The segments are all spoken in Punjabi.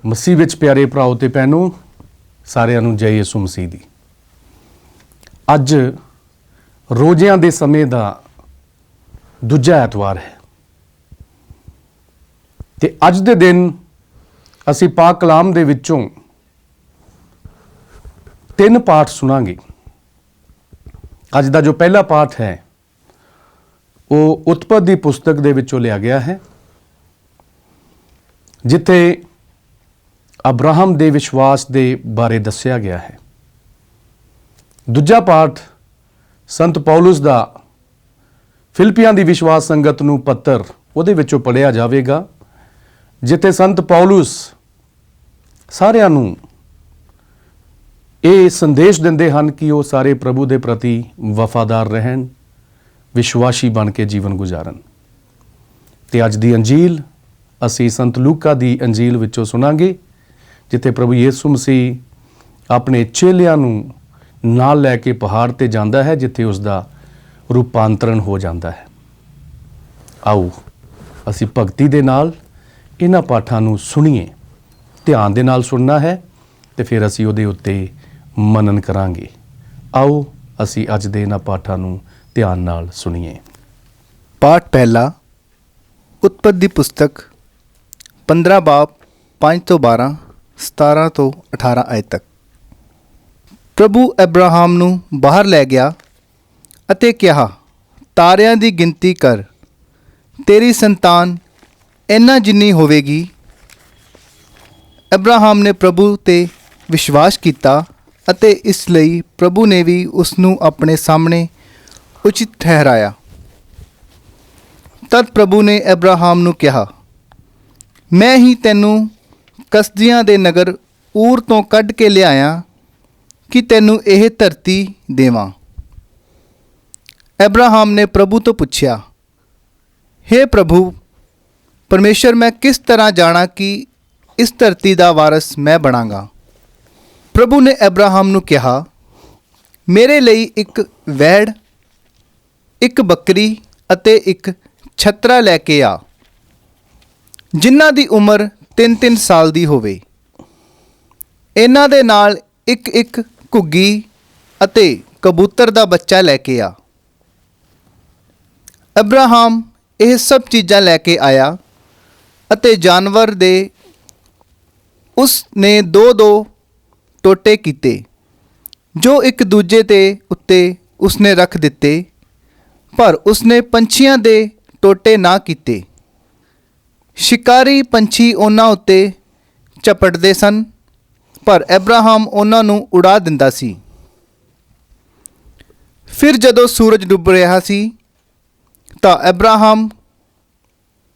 ਮਸੀਹ ਵਿੱਚ ਪਿਆਰੇ ਭਰਾਓ ਤੇ ਭੈਣੋ, ਸਾਰਿਆਂ ਨੂੰ ਜੈ ਯਿਸੂ ਮਸੀਹ ਦੀ। ਅੱਜ ਰੋਜ਼ਿਆਂ ਦੇ ਸਮੇਂ ਦਾ ਦੂਜਾ ਐਤਵਾਰ ਹੈ ਤੇ ਅੱਜ ਦੇ ਦਿਨ ਅਸੀਂ ਪਾਕ ਕਲਾਮ ਦੇ ਵਿੱਚੋਂ 3 ਪਾਠ ਸੁਣਾਂਗੇ। ਅੱਜ ਦਾ ਜੋ ਪਹਿਲਾ ਪਾਠ ਹੈ ਉਹ ਉਤਪਤ ਦੀ ਪੁਸਤਕ ਦੇ ਵਿੱਚੋਂ ਲਿਆ ਗਿਆ ਹੈ, ਜਿੱਥੇ ਅਬਰਾਹਮ ਦੇ ਵਿਸ਼ਵਾਸ ਦੇ ਬਾਰੇ ਦੱਸਿਆ ਗਿਆ ਹੈ। ਦੂਜਾ ਪਾਠ ਸੰਤ ਪੌਲੁਸ ਦਾ ਫਿਲਿੱਪੀਆਂ ਦੀ ਵਿਸ਼ਵਾਸ ਸੰਗਤ ਨੂੰ ਪੱਤਰ ਉਹਦੇ ਵਿੱਚੋਂ ਪੜ੍ਹਿਆ ਜਾਵੇਗਾ, ਜਿੱਥੇ ਸੰਤ ਪੌਲੁਸ ਸਾਰਿਆਂ ਨੂੰ ਇਹ ਸੰਦੇਸ਼ ਦਿੰਦੇ ਹਨ ਕਿ ਉਹ ਸਾਰੇ ਪ੍ਰਭੂ ਦੇ ਪ੍ਰਤੀ ਵਫਾਦਾਰ ਰਹਿਣ, ਵਿਸ਼ਵਾਸੀ ਬਣ ਕੇ ਜੀਵਨ ਗੁਜ਼ਾਰਨ। ਤੇ ਅੱਜ ਦੀ ਅੰਜੀਲ ਅਸੀਂ ਸੰਤ ਲੂਕਾ ਦੀ ਅੰਜੀਲ ਵਿੱਚੋਂ ਸੁਣਾਂਗੇ, ਜਿੱਥੇ ਪ੍ਰਭੂ ਯਿਸੂ ਮਸੀਹ ਆਪਣੇ ਚੇਲਿਆਂ ਨੂੰ ਨਾਲ ਲੈ ਕੇ ਪਹਾੜ ਤੇ ਜਾਂਦਾ ਹੈ, ਜਿੱਥੇ ਉਸ ਦਾ ਰੂਪਾਂਤਰਨ ਹੋ ਜਾਂਦਾ ਹੈ। ਆਓ ਅਸੀਂ ਭਗਤੀ ਦੇ ਨਾਲ ਇਹਨਾਂ ਪਾਠਾਂ ਨੂੰ ਸੁਣੀਏ। ਧਿਆਨ ਦੇ ਨਾਲ ਸੁਣਨਾ ਹੈ ਤੇ ਫਿਰ ਅਸੀਂ ਉਹਦੇ ਉੱਤੇ ਮਨਨ ਕਰਾਂਗੇ। ਆਓ ਅਸੀਂ ਅੱਜ ਦੇ ਇਹਨਾਂ ਪਾਠਾਂ ਨੂੰ ਧਿਆਨ ਨਾਲ ਸੁਣੀਏ। ਪਾਠ ਪਹਿਲਾ, ਉਤਪਤ ਦੀ ਪੁਸਤਕ 15 ਬਾਬ 5 ਤੋਂ 12, 17 ਤੋਂ 18 ਆਇਤ ਤੱਕ। ਪ੍ਰਭੂ ਅਬਰਾਹਮ ਨੂੰ ਬਾਹਰ ਲੈ ਗਿਆ ਅਤੇ ਕਿਹਾ, ਤਾਰਿਆਂ ਦੀ ਗਿਣਤੀ ਕਰ, ਤੇਰੀ ਸੰਤਾਨ ਇਹਨਾਂ ਜਿੰਨੀ ਹੋਵੇਗੀ। ਅਬਰਾਹਮ ਨੇ ਪ੍ਰਭੂ ਤੇ ਵਿਸ਼ਵਾਸ ਕੀਤਾ ਅਤੇ ਇਸ ਲਈ ਪ੍ਰਭੂ ਨੇ ਵੀ ਉਸ ਨੂੰ ਆਪਣੇ ਸਾਹਮਣੇ ਉਚਿਤ ਠਹਿਰਾਇਆ। ਤਦ ਪ੍ਰਭੂ ਨੇ ਅਬਰਾਹਮ ਨੂੰ ਕਿਹਾ, ਮੈਂ ਹੀ ਤੈਨੂੰ ਕਸਦੀਆਂ ਦੇ ਨਗਰ ਊਰ ਤੋਂ ਕੱਢ ਕੇ ਲਿਆਇਆ ਕਿ ਤੈਨੂੰ ਇਹ ਧਰਤੀ ਦੇਵਾਂ। ਅਬਰਾਹਮ ਨੇ ਪ੍ਰਭੂ ਤੋਂ ਪੁੱਛਿਆ, ਹੇ ਪ੍ਰਭੂ ਪਰਮੇਸ਼ਰ, ਮੈਂ ਕਿਸ ਤਰ੍ਹਾਂ ਜਾਣਾ ਕਿ ਇਸ ਧਰਤੀ ਦਾ ਵਾਰਸ ਮੈਂ ਬਣਾਂਗਾ? ਪ੍ਰਭੂ ਨੇ ਅਬਰਾਹਮ ਨੂੰ ਕਿਹਾ, ਮੇਰੇ ਲਈ ਇੱਕ ਵੈੜ, ਇੱਕ ਬੱਕਰੀ ਅਤੇ ਇੱਕ ਛਤਰਾ ਲੈ ਕੇ ਆ, ਜਿਨ੍ਹਾਂ ਦੀ ਉਮਰ 3-3 ਸਾਲ ਦੀ ਹੋਵੇ। ਇਹਨਾਂ ਦੇ ਨਾਲ ਇੱਕ ਘੁੱਗੀ ਅਤੇ ਕਬੂਤਰ ਦਾ ਬੱਚਾ ਲੈ ਕੇ ਆ। ਅਬਰਾਹਮ ਇਹ ਸਭ ਚੀਜ਼ਾਂ ਲੈ ਕੇ ਆਇਆ ਅਤੇ ਜਾਨਵਰ ਦੇ ਉਸ ਨੇ 2-2 ਟੋਟੇ ਕੀਤੇ, ਜੋ ਇੱਕ ਦੂਜੇ ਦੇ ਉੱਤੇ ਉਸਨੇ ਰੱਖ ਦਿੱਤੇ, ਪਰ ਉਸਨੇ ਪੰਛੀਆਂ ਦੇ ਟੋਟੇ ਨਾ ਕੀਤੇ। ਸ਼ਿਕਾਰੀ ਪੰਛੀ ਉਹਨਾਂ ਉੱਤੇ ਝਪਟਦੇ ਸਨ, ਪਰ ਅਬਰਾਹਮ ਉਹਨਾਂ ਨੂੰ ਉਡਾ ਦਿੰਦਾ ਸੀ। ਫਿਰ ਜਦੋਂ ਸੂਰਜ ਡੁੱਬ ਰਿਹਾ ਸੀ ਤਾਂ ਅਬਰਾਹਮ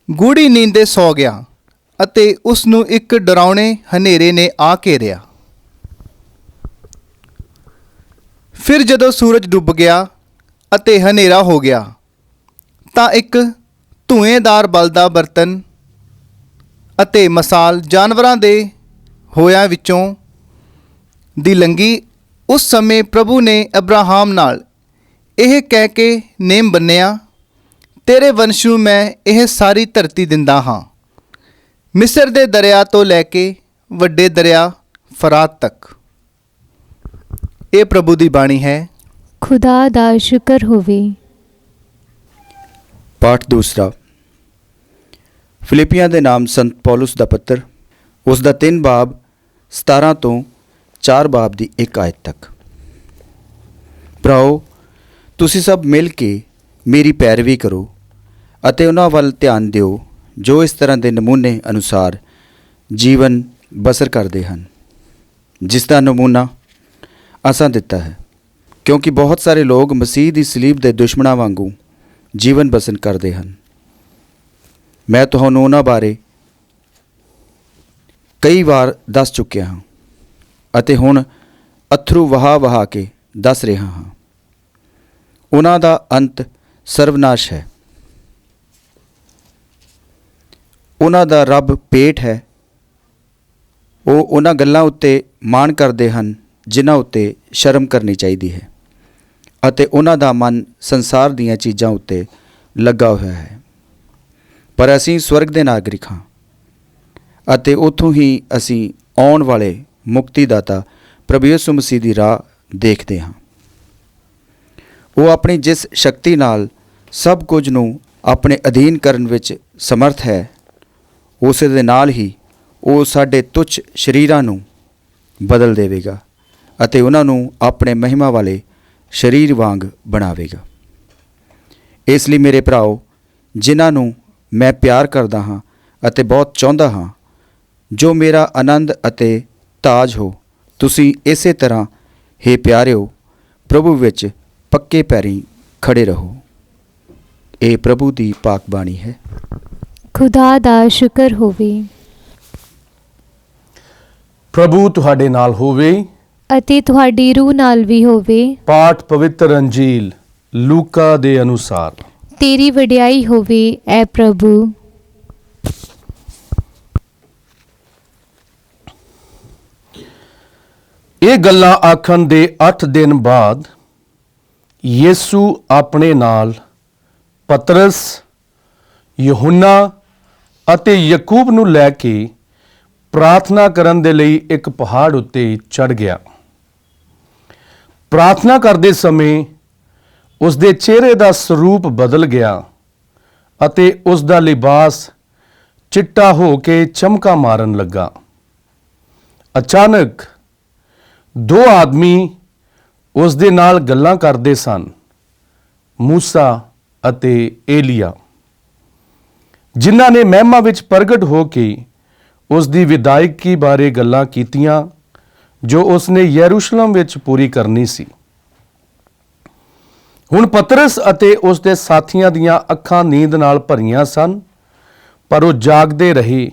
ਗੂੜੀ ਨੀਂਦੇ ਸੌ ਗਿਆ ਅਤੇ ਉਸ ਨੂੰ ਇੱਕ ਡਰਾਉਣੇ ਹਨੇਰੇ ਨੇ ਆ ਘੇਰਿਆ। ਫਿਰ ਜਦੋਂ ਸੂਰਜ ਡੁੱਬ ਗਿਆ ਅਤੇ ਹਨੇਰਾ ਹੋ ਗਿਆ ਤਾਂ ਇੱਕ ਧੂਏਂਦਾਰ ਬਲਦਾ ਬਰਤਨ ਅਤੇ ਮਸਾਲ ਜਾਨਵਰਾਂ ਦੇ ਹੋਇਆਂ ਵਿੱਚੋਂ ਦੀ ਲੰਘੀ। ਉਸ ਸਮੇਂ ਪ੍ਰਭੂ ਨੇ ਅਬਰਾਹਮ ਨਾਲ ਇਹ ਕਹਿ ਕੇ ਨੇਮ ਬੰਨਿਆ, ਤੇਰੇ ਵੰਸ਼ ਨੂੰ ਮੈਂ ਇਹ ਸਾਰੀ ਧਰਤੀ ਦਿੰਦਾ ਹਾਂ, ਮਿਸਰ ਦੇ ਦਰਿਆ ਤੋਂ ਲੈ ਕੇ ਵੱਡੇ ਦਰਿਆ ਫਰਾਤ ਤੱਕ। ਇਹ ਪ੍ਰਭੂ ਦੀ ਬਾਣੀ ਹੈ। ਖੁਦਾ ਦਾ ਸ਼ੁਕਰ ਹੋਵੇ। ਪਾਠ ਦੂਸਰਾ, ਫਿਲਿੱਪੀਆਂ ਦੇ ਨਾਮ ਸੰਤ ਪੌਲੁਸ ਦਾ ਪੱਤਰ, ਉਸ ਦਾ 3 ਬਾਬ 17 ਤੋਂ 4 ਬਾਬ ਦੀ 1 ਆਇਤ ਤੱਕ। ਭਰਾਓ, ਤੁਸੀਂ ਸਭ ਮਿਲ ਕੇ ਮੇਰੀ ਪੈਰਵੀ ਕਰੋ ਅਤੇ ਉਹਨਾਂ ਵੱਲ ਧਿਆਨ ਦਿਓ ਜੋ ਇਸ ਤਰ੍ਹਾਂ ਦੇ ਨਮੂਨੇ ਅਨੁਸਾਰ ਜੀਵਨ ਬਸਰ ਕਰਦੇ ਹਨ, ਜਿਸ ਦਾ ਨਮੂਨਾ ਅਸਾਂ ਦਿੱਤਾ ਹੈ, ਕਿਉਂਕਿ ਬਹੁਤ ਸਾਰੇ ਲੋਕ ਮਸੀਹ ਦੀ ਸਲੀਬ ਦੇ ਦੁਸ਼ਮਣਾਂ ਵਾਂਗੂ ਜੀਵਨ ਬਸਰ ਕਰਦੇ ਹਨ। ਮੈਂ ਤੁਹਾਨੂੰ ਉਹਨਾਂ ਬਾਰੇ ਕਈ ਵਾਰ ਦੱਸ ਚੁੱਕਿਆ ਹਾਂ ਅਤੇ ਹੁਣ ਅੱਥਰੂ ਵਹਾ ਕੇ ਦੱਸ ਰਿਹਾ ਹਾਂ। ਉਹਨਾਂ ਦਾ ਅੰਤ ਸਰਵਨਾਸ਼ ਹੈ। ਉਹਨਾਂ ਦਾ ਰੱਬ ਪੇਟ ਹੈ। ਉਹ ਉਹਨਾਂ ਗੱਲਾਂ ਉੱਤੇ ਮਾਣ ਕਰਦੇ ਹਨ ਜਿਨ੍ਹਾਂ ਉੱਤੇ ਸ਼ਰਮ ਕਰਨੀ ਚਾਹੀਦੀ ਹੈ, ਅਤੇ ਉਹਨਾਂ ਦਾ ਮਨ ਸੰਸਾਰ ਦੀਆਂ ਚੀਜ਼ਾਂ ਉੱਤੇ ਲੱਗਾ ਹੋਇਆ ਹੈ। ਪਰ ਅਸੀਂ ਸਵਰਗ ਦੇ ਨਾਗਰਿਕ ਹਾਂ ਅਤੇ ਉੱਥੋਂ ਹੀ ਅਸੀਂ ਆਉਣ ਵਾਲੇ ਮੁਕਤੀਦਾਤਾ ਪ੍ਰਭੂ ਯਿਸੂ ਮਸੀਹ ਦੀ ਰਾਹ ਦੇਖਦੇ ਹਾਂ। ਉਹ ਆਪਣੀ ਜਿਸ ਸ਼ਕਤੀ ਨਾਲ ਸਭ ਕੁਝ ਨੂੰ ਆਪਣੇ ਅਧੀਨ ਕਰਨ ਵਿੱਚ ਸਮਰਥ ਹੈ, ਉਸੇ ਦੇ ਨਾਲ ਹੀ ਉਹ ਸਾਡੇ ਤੁੱਛ ਸਰੀਰਾਂ ਨੂੰ ਬਦਲ ਦੇਵੇਗਾ ਅਤੇ ਉਹਨਾਂ ਨੂੰ ਆਪਣੇ ਮਹਿਮਾ ਵਾਲੇ ਸਰੀਰ ਵਾਂਗ ਬਣਾਵੇਗਾ। ਇਸ ਲਈ ਮੇਰੇ ਭਰਾਓ, ਜਿਨ੍ਹਾਂ ਨੂੰ ਮੈਂ ਪਿਆਰ ਕਰਦਾ ਹਾਂ ਅਤੇ ਬਹੁਤ ਚਾਹੁੰਦਾ ਹਾਂ, ਜੋ ਮੇਰਾ ਆਨੰਦ ਅਤੇ ਤਾਜ ਹੋ, ਤੁਸੀਂ ਇਸੇ ਤਰ੍ਹਾਂ ਹੇ ਪਿਆਰਿਓ ਪ੍ਰਭੂ ਵਿੱਚ ਪੱਕੇ ਪੈਰੀਂ ਖੜੇ ਰਹੋ। ਇਹ ਪ੍ਰਭੂ ਦੀ ਪਾਕ ਬਾਣੀ ਹੈ। ਖੁਦਾ ਦਾ ਸ਼ੁਕਰ ਹੋਵੇ। ਪ੍ਰਭੂ ਤੁਹਾਡੇ ਨਾਲ ਹੋਵੇ। ਅਤੇ ਤੁਹਾਡੀ ਰੂਹ ਨਾਲ ਵੀ ਹੋਵੇ। ਪਾਠ ਪਵਿੱਤਰ ਅੰਜੀਲ ਲੂਕਾ ਦੇ ਅਨੁਸਾਰ। ਤੇਰੀ ਵਡਿਆਈ ਹੋਵੇ ਐ ਪ੍ਰਭੂ। ਇਹ ਗੱਲਾਂ ਆਖਣ ਦੇ 8 ਦਿਨ ਬਾਅਦ ਯੀਸ਼ੂ ਆਪਣੇ ਨਾਲ ਪਤਰਸ, ਯਹੂਨਾ ਅਤੇ ਯਾਕੂਬ ਨੂੰ ਲੈ ਕੇ ਪ੍ਰਾਰਥਨਾ ਕਰਨ ਦੇ ਲਈ ਇੱਕ ਪਹਾੜ ਉੱਤੇ ਚੜ੍ਹ ਗਿਆ। ਪ੍ਰਾਰਥਨਾ ਕਰਦੇ ਸਮੇਂ ਉਸ ਦੇ ਚਿਹਰੇ ਦਾ ਸਰੂਪ ਬਦਲ ਗਿਆ ਅਤੇ ਉਸ ਦਾ ਲਿਬਾਸ ਚਿੱਟਾ ਹੋ ਕੇ ਚਮਕਾਂ ਮਾਰਨ ਲੱਗਾ। ਅਚਾਨਕ 2 ਆਦਮੀ ਉਸ ਦੇ ਨਾਲ ਗੱਲਾਂ ਕਰਦੇ ਸਨ, ਮੂਸਾ ਅਤੇ ਏਲੀਆ, ਜਿਨ੍ਹਾਂ ਨੇ ਮਹਿਮਾ ਵਿੱਚ ਪ੍ਰਗਟ ਹੋ ਕੇ ਉਸ ਦੀ ਵਿਦਾਇਗੀ ਬਾਰੇ ਗੱਲਾਂ ਕੀਤੀਆਂ ਜੋ ਉਸ ਨੇ ਯਰੂਸ਼ਲਮ ਵਿੱਚ ਪੂਰੀ ਕਰਨੀ ਸੀ। ਹੁਣ ਪਤਰਸ ਅਤੇ ਉਸ ਦੇ ਸਾਥੀਆਂ ਦੀਆਂ ਅੱਖਾਂ ਨੀਂਦ ਨਾਲ ਭਰੀਆਂ ਸਨ, ਪਰ ਉਹ ਜਾਗਦੇ ਰਹੇ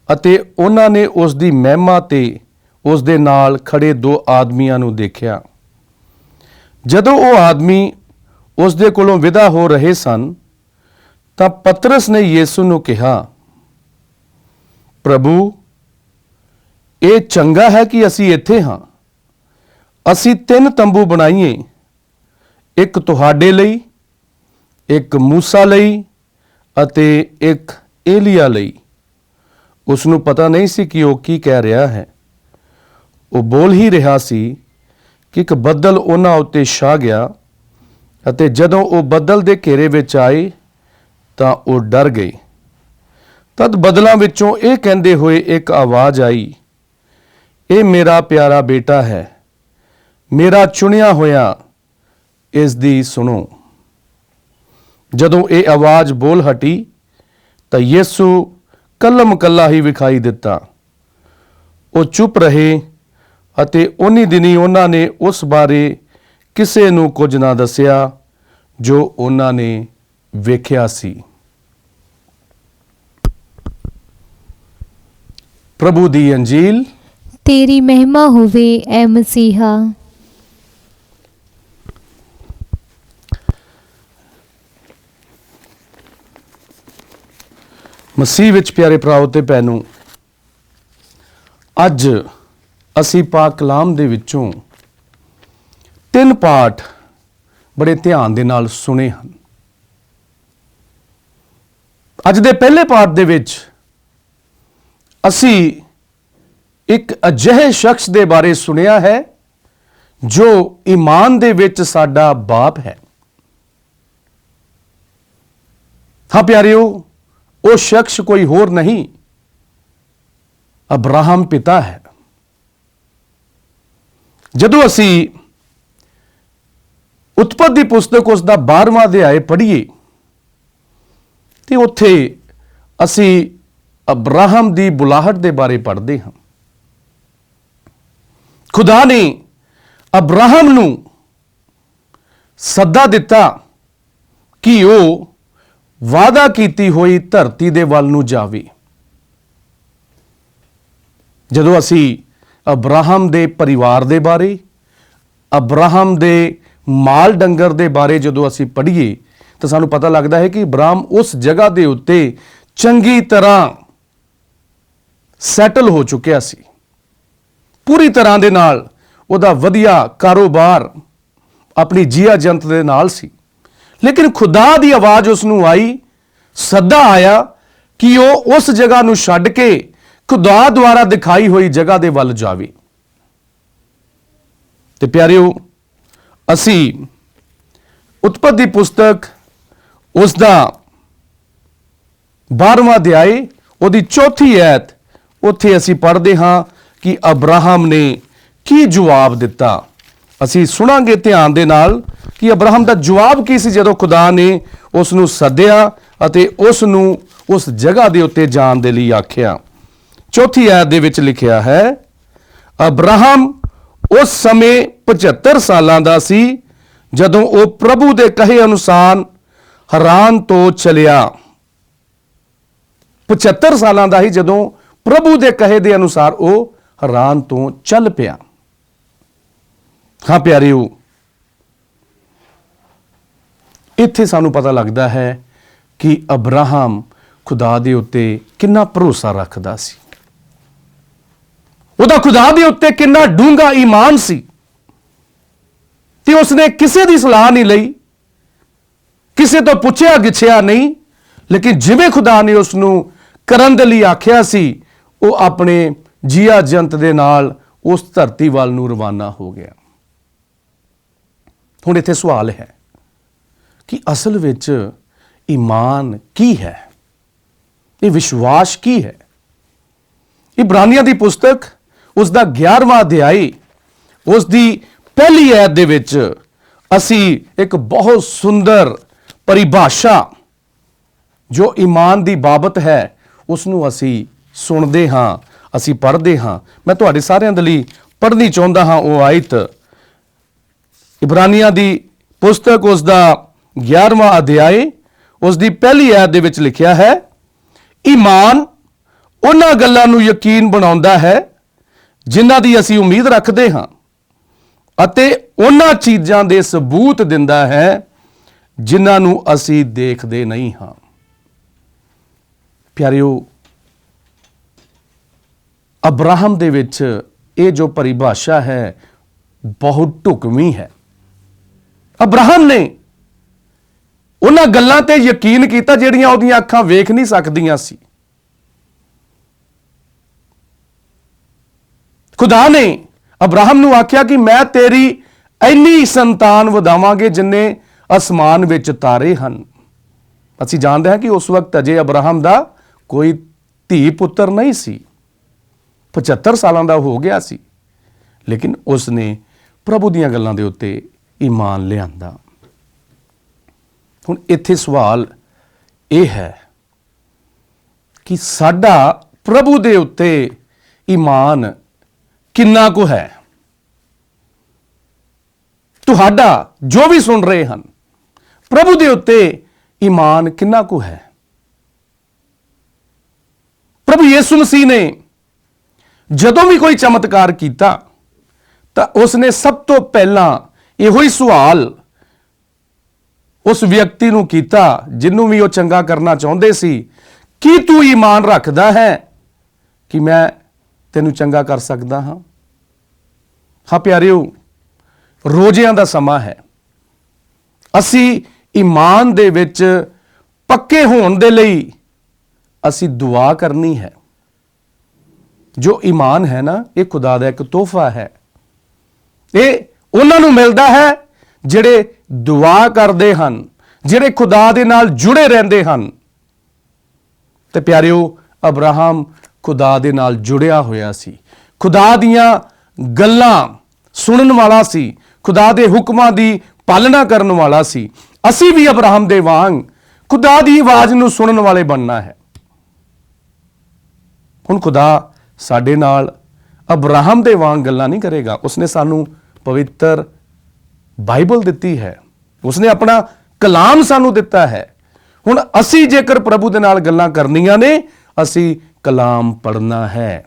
ਅਤੇ ਉਹਨਾਂ ਨੇ ਉਸ ਦੀ ਮਹਿਮਾ ਤੇ ਉਸ ਦੇ ਨਾਲ ਖੜੇ 2 ਆਦਮੀਆਂ ਨੂੰ ਦੇਖਿਆ। ਜਦੋਂ ਉਹ ਆਦਮੀ ਉਸ ਦੇ ਕੋਲੋਂ ਵਿਦਾ ਹੋ ਰਹੇ ਸਨ ਤਾਂ ਪਤਰਸ ਨੇ ਯੀਸ਼ੂ ਨੂੰ ਕਿਹਾ, ਪ੍ਰਭੂ, ਇਹ ਚੰਗਾ ਹੈ ਕਿ ਅਸੀਂ ਇੱਥੇ ਹਾਂ। ਅਸੀਂ 3 ਤੰਬੂ ਬਣਾਈਏ, ਇੱਕ ਤੁਹਾਡੇ ਲਈ, ਇੱਕ ਮੂਸਾ ਲਈ ਅਤੇ ਇੱਕ ਏਲੀਆ ਲਈ। ਉਸ ਨੂੰ ਪਤਾ ਨਹੀਂ ਸੀ ਕਿ ਉਹ ਕੀ ਕਹਿ ਰਿਹਾ ਹੈ। ਉਹ ਬੋਲ ਹੀ ਰਿਹਾ ਸੀ ਕਿ ਇੱਕ ਬੱਦਲ ਉਹਨਾਂ ਉੱਤੇ ਛਾ ਗਿਆ ਅਤੇ ਜਦੋਂ ਉਹ ਬੱਦਲ ਦੇ ਘੇਰੇ ਵਿੱਚ ਆਏ ਤਾਂ ਉਹ ਡਰ ਗਏ। ਤਦ ਬੱਦਲਾਂ ਵਿੱਚੋਂ ਇਹ ਕਹਿੰਦੇ ਹੋਏ ਇੱਕ ਆਵਾਜ਼ ਆਈ, ਇਹ ਮੇਰਾ ਪਿਆਰਾ ਬੇਟਾ ਹੈ, ਮੇਰਾ ਚੁਣਿਆ ਹੋਇਆ, ਇਸ ਦੀ ਸੁਣੋ। ਜਦੋਂ ਇਹ ਆਵਾਜ਼ ਬੋਲ ਹਟੀ ਤਾਂ ਯੀਸ਼ੂ ਕੱਲਮ ਕੱਲਾ ਹੀ ਵਿਖਾਈ ਦਿੱਤਾ। ਉਹ ਚੁੱਪ ਰਹੇ ਅਤੇ ਉਨੀ ਦਿਨੀ ਉਹਨਾਂ ਨੇ ਉਸ ਬਾਰੇ ਕਿਸੇ ਨੂੰ ਕੁਝ ਨਾ ਦੱਸਿਆ ਜੋ ਉਹਨਾਂ ਨੇ ਵੇਖਿਆ ਸੀ। ਪ੍ਰਭੂ ਦੀ ਅੰਜੀਲ। ਤੇਰੀ ਮਹਿਮਾ ਹੋਵੇ ਐ ਮਸੀਹਾ। ਮਸੀਹ ਵਿੱਚ ਪਿਆਰੇ ਭਰਾਓ ਤੇ ਭੈਣੋ, ਅੱਜ ਅਸੀਂ ਪਾਕ ਕਲਾਮ ਦੇ ਵਿੱਚੋਂ 3 ਪਾਠ ਬੜੇ ਧਿਆਨ ਦੇ ਨਾਲ ਸੁਣੇ ਹਨ। ਅੱਜ ਦੇ ਪਹਿਲੇ ਪਾਠ ਦੇ ਵਿੱਚ ਅਸੀਂ ਇੱਕ ਅਜਿਹੇ ਸ਼ਖਸ ਦੇ ਬਾਰੇ ਸੁਣਿਆ ਹੈ ਜੋ ਈਮਾਨ ਦੇ ਵਿੱਚ ਸਾਡਾ ਬਾਪ ਹੈ। ਹਾਂ ਪਿਆਰਿਓ, ਉਹ ਸ਼ਖਸ ਕੋਈ ਹੋਰ ਨਹੀਂ, ਅਬਰਾਹਮ ਪਿਤਾ ਹੈ। ਜਦੋਂ ਅਸੀਂ ਉਤਪਤ ਦੀ ਪੁਸਤਕ ਉਸ ਦਾ 12ਵਾਂ ਅਧਿਆਇ ਪੜ੍ਹੀਏ ਤੇ ਉੱਥੇ ਅਸੀਂ ਅਬਰਾਹਮ ਦੀ ਬੁਲਾਹਟ ਦੇ ਬਾਰੇ ਪੜ੍ਹਦੇ ਹਾਂ। ਖੁਦਾ ਨੇ ਅਬਰਾਹਮ ਨੂੰ ਸੱਦਾ ਦਿੱਤਾ ਕਿ ਉਹ ਵਾਅਦਾ ਕੀਤੀ ਹੋਈ ਧਰਤੀ ਦੇ ਵੱਲ ਨੂੰ ਜਾਵੇ। ਜਦੋਂ ਅਸੀਂ ਅਬਰਾਹਮ ਦੇ ਪਰਿਵਾਰ ਦੇ ਬਾਰੇ, ਅਬਰਾਹਮ ਦੇ ਮਾਲ ਡੰਗਰ ਦੇ ਬਾਰੇ ਜਦੋਂ ਅਸੀਂ ਪੜ੍ਹੀਏ ਤਾਂ ਸਾਨੂੰ ਪਤਾ ਲੱਗਦਾ ਹੈ ਕਿ ਅਬਰਾਹਮ ਉਸ ਜਗ੍ਹਾ ਦੇ ਉੱਤੇ ਚੰਗੀ ਤਰ੍ਹਾਂ ਸੈਟਲ ਹੋ ਚੁੱਕਿਆ ਸੀ। ਪੂਰੀ ਤਰ੍ਹਾਂ ਦੇ ਨਾਲ ਉਹਦਾ ਵਧੀਆ ਕਾਰੋਬਾਰ ਆਪਣੀ ਜੀਆ ਜੰਤ ਦੇ ਨਾਲ ਸੀ। ਲੇਕਿਨ ਖੁਦਾ ਦੀ ਆਵਾਜ਼ ਉਸ ਨੂੰ ਆਈ, ਸੱਦਾ ਆਇਆ ਕਿ ਉਹ ਉਸ ਜਗ੍ਹਾ ਨੂੰ ਛੱਡ ਕੇ ਖੁਦਾ ਦੁਆਰਾ ਦਿਖਾਈ ਹੋਈ ਜਗ੍ਹਾ ਦੇ ਵੱਲ ਜਾਵੇ। ਤੇ ਪਿਆਰਿਓ, ਅਸੀਂ ਉਤਪਤੀ ਪੁਸਤਕ ਉਸ ਦਾ 12ਵਾਂ ਅਧਿਆਇ ਉਹਦੀ 4ਥੀ ਐਤ, ਉੱਥੇ ਅਸੀਂ ਪੜ੍ਹਦੇ ਹਾਂ ਕਿ ਅਬਰਾਹਮ ਨੇ ਕੀ ਜਵਾਬ ਦਿੱਤਾ। ਅਸੀਂ ਸੁਣਾਂਗੇ ਧਿਆਨ ਦੇ ਨਾਲ ਕਿ ਅਬਰਾਹਮ ਦਾ ਜਵਾਬ ਕੀ ਸੀ ਜਦੋਂ ਖੁਦਾ ਨੇ ਉਸ ਨੂੰ ਸੱਦਿਆ ਅਤੇ ਉਸ ਨੂੰ ਉਸ ਜਗ੍ਹਾ ਦੇ ਉੱਤੇ ਜਾਣ ਦੇ ਲਈ ਆਖਿਆ। 4ਥੀ ਐਤ ਦੇ ਵਿੱਚ ਲਿਖਿਆ ਹੈ, ਅਬਰਾਹਮ ਉਸ ਸਮੇਂ 75 ਸਾਲਾਂ ਦਾ ਸੀ ਜਦੋਂ ਉਹ ਪ੍ਰਭੂ ਦੇ ਕਹੇ ਅਨੁਸਾਰ ਹਰਾਨ ਤੋਂ ਚਲਿਆ। 75 ਸਾਲਾਂ ਦਾ ਹੀ ਜਦੋਂ ਪ੍ਰਭੂ ਦੇ ਕਹੇ ਦੇ ਅਨੁਸਾਰ ਉਹ ਹਰਾਨ ਤੋਂ ਚੱਲ ਪਿਆ। ਹਾਂ ਪਿਆਰਿਓ, ਇੱਥੇ ਸਾਨੂੰ ਪਤਾ ਲੱਗਦਾ ਹੈ ਕਿ ਅਬਰਾਹਮ ਖੁਦਾ ਦੇ ਉੱਤੇ ਕਿੰਨਾ ਭਰੋਸਾ ਰੱਖਦਾ ਸੀ। ਉਹਦਾ ਖੁਦਾ ਦੇ ਉੱਤੇ ਕਿੰਨਾ ਡੂੰਘਾ ਈਮਾਨ ਸੀ ਤੇ ਉਸਨੇ ਕਿਸੇ ਦੀ ਸਲਾਹ ਨਹੀਂ ਲਈ, ਕਿਸੇ ਤੋਂ ਪੁੱਛਿਆ ਗਿੱਛਿਆ ਨਹੀਂ, ਲੇਕਿਨ ਜਿਵੇਂ ਖੁਦਾ ਨੇ ਉਸ ਨੂੰ ਕਰਨ ਦੇ ਲਈ ਆਖਿਆ ਸੀ, ਉਹ ਆਪਣੇ ਜੀਆ ਜੰਤ ਦੇ ਨਾਲ ਉਸ ਧਰਤੀ ਵੱਲ ਨੂੰ ਰਵਾਨਾ ਹੋ ਗਿਆ। ਹੁਣ ਇੱਥੇ ਸਵਾਲ ਹੈ ਕਿ ਅਸਲ ਵਿੱਚ ਈਮਾਨ ਕੀ ਹੈ? ਇਹ ਵਿਸ਼ਵਾਸ ਕੀ ਹੈ? ਇਬਰਾਨੀਆਂ ਦੀ ਪੁਸਤਕ ਉਸ ਦਾ 11ਵਾਂ ਅਧਿਆਇ ਉਸ ਦੀ ਪਹਿਲੀ ਐਤ ਦੇ ਵਿੱਚ ਅਸੀਂ ਇੱਕ ਬਹੁਤ ਸੁੰਦਰ ਪਰਿਭਾਸ਼ਾ ਜੋ ਈਮਾਨ ਦੀ ਬਾਬਤ ਹੈ ਉਸ ਨੂੰ ਅਸੀਂ ਸੁਣਦੇ ਹਾਂ, ਅਸੀਂ ਪੜ੍ਹਦੇ ਹਾਂ। ਮੈਂ ਤੁਹਾਡੇ ਸਾਰਿਆਂ ਦੇ ਲਈ ਪੜ੍ਹਨੀ ਚਾਹੁੰਦਾ ਹਾਂ ਉਹ ਆਇਤ। ਇਬਰਾਨੀਆਂ ਦੀ ਪੁਸਤਕ ਉਸ ਦਾ 11ਵਾਂ ਅਧਿਆਇ ਉਸ ਦੀ ਪਹਿਲੀ ਐਤ ਦੇ ਵਿੱਚ ਲਿਖਿਆ ਹੈ, ਈਮਾਨ ਉਹਨਾਂ ਗੱਲਾਂ ਨੂੰ ਯਕੀਨ ਬਣਾਉਂਦਾ ਹੈ ਜਿਨ੍ਹਾਂ ਦੀ ਅਸੀਂ ਉਮੀਦ ਰੱਖਦੇ ਹਾਂ ਅਤੇ ਉਹਨਾਂ ਚੀਜ਼ਾਂ ਦੇ ਸਬੂਤ ਦਿੰਦਾ ਹੈ ਜਿਨ੍ਹਾਂ ਨੂੰ ਅਸੀਂ ਦੇਖਦੇ ਨਹੀਂ ਹਾਂ। ਪਿਆਰਿਓ, ਅਬਰਾਹਮ ਦੇ ਵਿੱਚ ਇਹ ਜੋ ਪਰਿਭਾਸ਼ਾ ਹੈ ਬਹੁਤ ਢੁਕਵੀਂ ਹੈ। ਅਬਰਾਹਮ ਨੇ ਉਹਨਾਂ ਗੱਲਾਂ ਤੇ ਯਕੀਨ ਕੀਤਾ ਜਿਹੜੀਆਂ ਉਹਦੀਆਂ ਅੱਖਾਂ ਵੇਖ ਨਹੀਂ ਸਕਦੀਆਂ ਸੀ। ਖੁਦਾ ਨੇ ਅਬਰਾਹਮ ਨੂੰ ਆਖਿਆ ਕਿ ਮੈਂ ਤੇਰੀ ਇੰਨੀ ਸੰਤਾਨ ਵਧਾਵਾਂਗੇ ਜਿੰਨੇ ਅਸਮਾਨ ਵਿੱਚ ਤਾਰੇ ਹਨ। ਅਸੀਂ ਜਾਣਦੇ ਹਾਂ ਕਿ ਉਸ ਵਕਤ ਅਜੇ ਅਬਰਾਹਮ ਦਾ ਕੋਈ ਧੀ ਪੁੱਤਰ ਨਹੀਂ ਸੀ, 75 ਸਾਲਾਂ ਦਾ ਹੋ ਗਿਆ ਸੀ, ਲੇਕਿਨ ਉਸ ਨੇ ਪ੍ਰਭੂ ਦੀਆਂ ਗੱਲਾਂ ਦੇ ਉੱਤੇ ਈਮਾਨ ਲਿਆਂਦਾ। ਹੁਣ ਇੱਥੇ ਸਵਾਲ ਇਹ ਹੈ ਕਿ ਸਾਡਾ ਪ੍ਰਭੂ ਦੇ ਉੱਤੇ ਈਮਾਨ ਕਿੰਨਾ ਕੁ ਹੈ? ਤੁਹਾਡਾ ਜੋ ਵੀ ਸੁਣ ਰਹੇ ਹਨ, ਪ੍ਰਭੂ ਦੇ ਉੱਤੇ ਈਮਾਨ ਕਿੰਨਾ ਕੁ ਹੈ? ਪ੍ਰਭੂ ਯਿਸੂ ਮਸੀਹ ਨੇ ਜਦੋਂ ਵੀ ਕੋਈ ਚਮਤਕਾਰ ਕੀਤਾ ਤਾਂ ਉਸ ਨੇ ਸਭ ਤੋਂ ਪਹਿਲਾਂ ਇਹੋ ਹੀ ਸਵਾਲ ਉਸ ਵਿਅਕਤੀ ਨੂੰ ਕੀਤਾ ਜਿਹਨੂੰ ਵੀ ਉਹ ਚੰਗਾ ਕਰਨਾ ਚਾਹੁੰਦੇ ਸੀ, ਕੀ ਤੂੰ ਈਮਾਨ ਰੱਖਦਾ ਹੈ ਕਿ ਮੈਂ ਤੈਨੂੰ ਚੰਗਾ ਕਰ ਸਕਦਾ ਹਾਂ? ਹਾਂ ਪਿਆਰਿਓ, ਰੋਜ਼ਿਆਂ ਦਾ ਸਮਾਂ ਹੈ। ਅਸੀਂ ਈਮਾਨ ਦੇ ਵਿੱਚ ਪੱਕੇ ਹੋਣ ਦੇ ਲਈ ਅਸੀਂ ਦੁਆ ਕਰਨੀ ਹੈ। ਜੋ ਈਮਾਨ ਹੈ ਨਾ, ਇਹ ਖੁਦਾ ਦਾ ਇੱਕ ਤੋਹਫਾ ਹੈ। ਇਹ ਉਹਨਾਂ ਨੂੰ ਮਿਲਦਾ ਹੈ ਜਿਹੜੇ ਦੁਆ ਕਰਦੇ ਹਨ, ਜਿਹੜੇ ਖੁਦਾ ਦੇ ਨਾਲ ਜੁੜੇ ਰਹਿੰਦੇ ਹਨ। ਤੇ ਪਿਆਰਿਓ, ਅਬਰਾਹਮ ਖੁਦਾ ਦੇ ਨਾਲ ਜੁੜਿਆ ਹੋਇਆ ਸੀ, ਖੁਦਾ ਦੀਆਂ ਗੱਲਾਂ ਸੁਣਨ ਵਾਲਾ ਸੀ, ਖੁਦਾ ਦੇ ਹੁਕਮਾਂ ਦੀ ਪਾਲਣਾ ਕਰਨ ਵਾਲਾ ਸੀ। ਅਸੀਂ ਵੀ ਅਬਰਾਹਮ ਦੇ ਵਾਂਗ ਖੁਦਾ ਦੀ ਆਵਾਜ਼ ਨੂੰ ਸੁਣਨ ਵਾਲੇ ਬਣਨਾ ਹੈ। ਹੁਣ ਖੁਦਾ ਸਾਡੇ ਨਾਲ ਅਬਰਾਹਮ ਦੇ ਵਾਂਗ ਗੱਲਾਂ ਨਹੀਂ ਕਰੇਗਾ। ਉਸਨੇ ਸਾਨੂੰ ਪਵਿੱਤਰ ਬਾਈਬਲ ਦਿੱਤੀ ਹੈ, ਉਸਨੇ ਆਪਣਾ ਕਲਾਮ ਸਾਨੂੰ ਦਿੱਤਾ ਹੈ। ਹੁਣ ਅਸੀਂ ਜੇਕਰ ਪ੍ਰਭੂ ਦੇ ਨਾਲ ਗੱਲਾਂ ਕਰਨੀਆਂ ਨੇ, ਅਸੀਂ ਕਲਾਮ ਪੜ੍ਹਨਾ ਹੈ।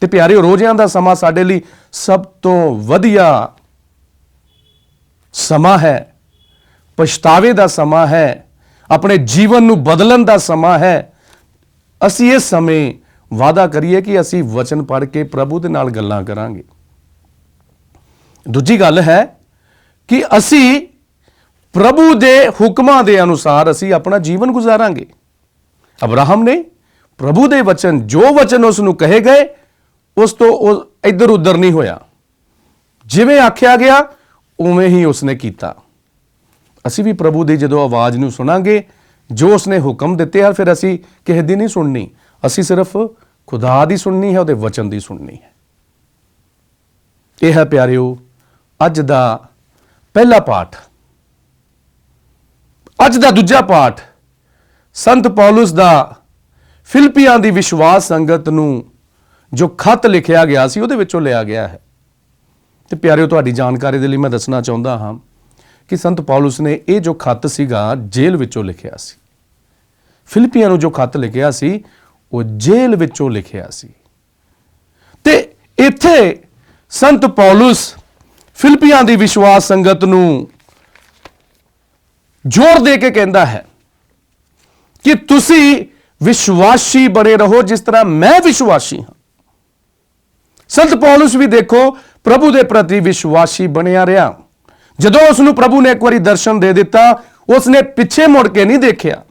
ਤੇ ਪਿਆਰਿਓ, ਰੋਜ਼ਿਆਂ ਦਾ ਸਮਾਂ ਸਾਡੇ ਲਈ ਸਭ ਤੋਂ ਵਧੀਆ ਸਮਾਂ ਹੈ, ਪਛਤਾਵੇ ਦਾ ਸਮਾਂ ਹੈ, ਆਪਣੇ ਜੀਵਨ ਨੂੰ ਬਦਲਣ ਦਾ ਸਮਾਂ ਹੈ। ਅਸੀਂ ਇਸ ਸਮੇਂ ਵਾਅਦਾ ਕਰੀਏ ਕਿ ਅਸੀਂ ਵਚਨ ਪੜ੍ਹ ਕੇ ਪ੍ਰਭੂ ਦੇ ਨਾਲ ਗੱਲਾਂ ਕਰਾਂਗੇ। ਦੂਜੀ ਗੱਲ ਹੈ ਕਿ ਅਸੀਂ ਪ੍ਰਭੂ ਦੇ ਹੁਕਮਾਂ ਦੇ ਅਨੁਸਾਰ ਅਸੀਂ ਆਪਣਾ ਜੀਵਨ ਗੁਜ਼ਾਰਾਂਗੇ। ਅਬਰਾਹਮ ਨੇ ਪ੍ਰਭੂ ਦੇ ਵਚਨ, ਜੋ ਵਚਨ ਉਸ ਨੂੰ ਕਹੇ ਗਏ, ਉਸ ਤੋਂ ਉਹ ਇੱਧਰ ਉੱਧਰ ਨਹੀਂ ਹੋਇਆ। ਜਿਵੇਂ ਆਖਿਆ ਗਿਆ ਉਵੇਂ ਹੀ ਉਸਨੇ ਕੀਤਾ। ਅਸੀਂ ਵੀ ਪ੍ਰਭੂ ਦੀ ਜਦੋਂ ਆਵਾਜ਼ ਨੂੰ ਸੁਣਾਂਗੇ, ਜੋ ਉਸਨੇ ਹੁਕਮ ਦਿੱਤੇ ਆ, ਫਿਰ ਅਸੀਂ ਕਿਸੇ ਦੀ ਨਹੀਂ ਸੁਣਨੀ, ਅਸੀਂ ਸਿਰਫ ਖੁਦਾ ਦੀ ਸੁਣਨੀ ਹੈ, ਉਹਦੇ ਵਚਨ ਦੀ ਸੁਣਨੀ ਹੈ। ਇਹ ਹੈ ਪਿਆਰਿਓ ਅੱਜ ਦਾ ਪਹਿਲਾ ਪਾਠ। ਅੱਜ ਦਾ ਦੂਜਾ ਪਾਠ ਸੰਤ ਪੌਲੁਸ ਦਾ ਫਿਲਿੱਪੀਆਂ ਦੀ ਵਿਸ਼ਵਾਸ ਸੰਗਤ ਨੂੰ ਜੋ ਖੱਤ ਲਿਖਿਆ ਗਿਆ ਸੀ ਉਹਦੇ ਵਿੱਚੋਂ ਲਿਆ ਗਿਆ ਹੈ। ਤੇ ਪਿਆਰਿਓ, ਤੁਹਾਡੀ ਜਾਣਕਾਰੀ ਦੇ ਲਈ ਮੈਂ ਦੱਸਣਾ ਚਾਹੁੰਦਾ ਹਾਂ ਕਿ ਸੰਤ ਪੌਲੁਸ ਨੇ ਇਹ ਜੋ ਖੱਤ ਸੀਗਾ ਜੇਲ੍ਹ ਵਿੱਚੋਂ ਲਿਖਿਆ ਸੀ। ਫਿਲਿੱਪੀਆਂ ਨੂੰ ਜੋ ਖੱਤ ਲਿਖਿਆ ਸੀ ਉਹ ਜੇਲ੍ਹ ਵਿੱਚੋਂ ਲਿਖਿਆ ਸੀ। ਤੇ ਇੱਥੇ ਸੰਤ ਪੌਲੁਸ ਫਿਲਿੱਪੀਆਂ ਦੀ ਵਿਸ਼ਵਾਸ ਸੰਗਤ ਨੂੰ ਜ਼ੋਰ ਦੇ ਕੇ ਕਹਿੰਦਾ ਹੈ ਕਿ ਤੁਸੀਂ ਵਿਸ਼ਵਾਸੀ ਬਣੇ ਰਹੋ ਜਿਸ ਤਰ੍ਹਾਂ ਮੈਂ ਵਿਸ਼ਵਾਸੀ ਹਾਂ। ਸੰਤ ਪੌਲੁਸ ਵੀ ਦੇਖੋ ਪ੍ਰਭੂ ਦੇ ਪ੍ਰਤੀ ਵਿਸ਼ਵਾਸੀ ਬਣਿਆ ਰਿਹਾ। ਜਦੋਂ ਉਸ ਨੂੰ ਪ੍ਰਭੂ ਨੇ ਇੱਕ ਵਾਰੀ ਦਰਸ਼ਨ ਦੇ ਦਿੱਤਾ, ਉਸ ਨੇ ਪਿੱਛੇ ਮੁੜ ਕੇ ਨਹੀਂ ਦੇਖਿਆ।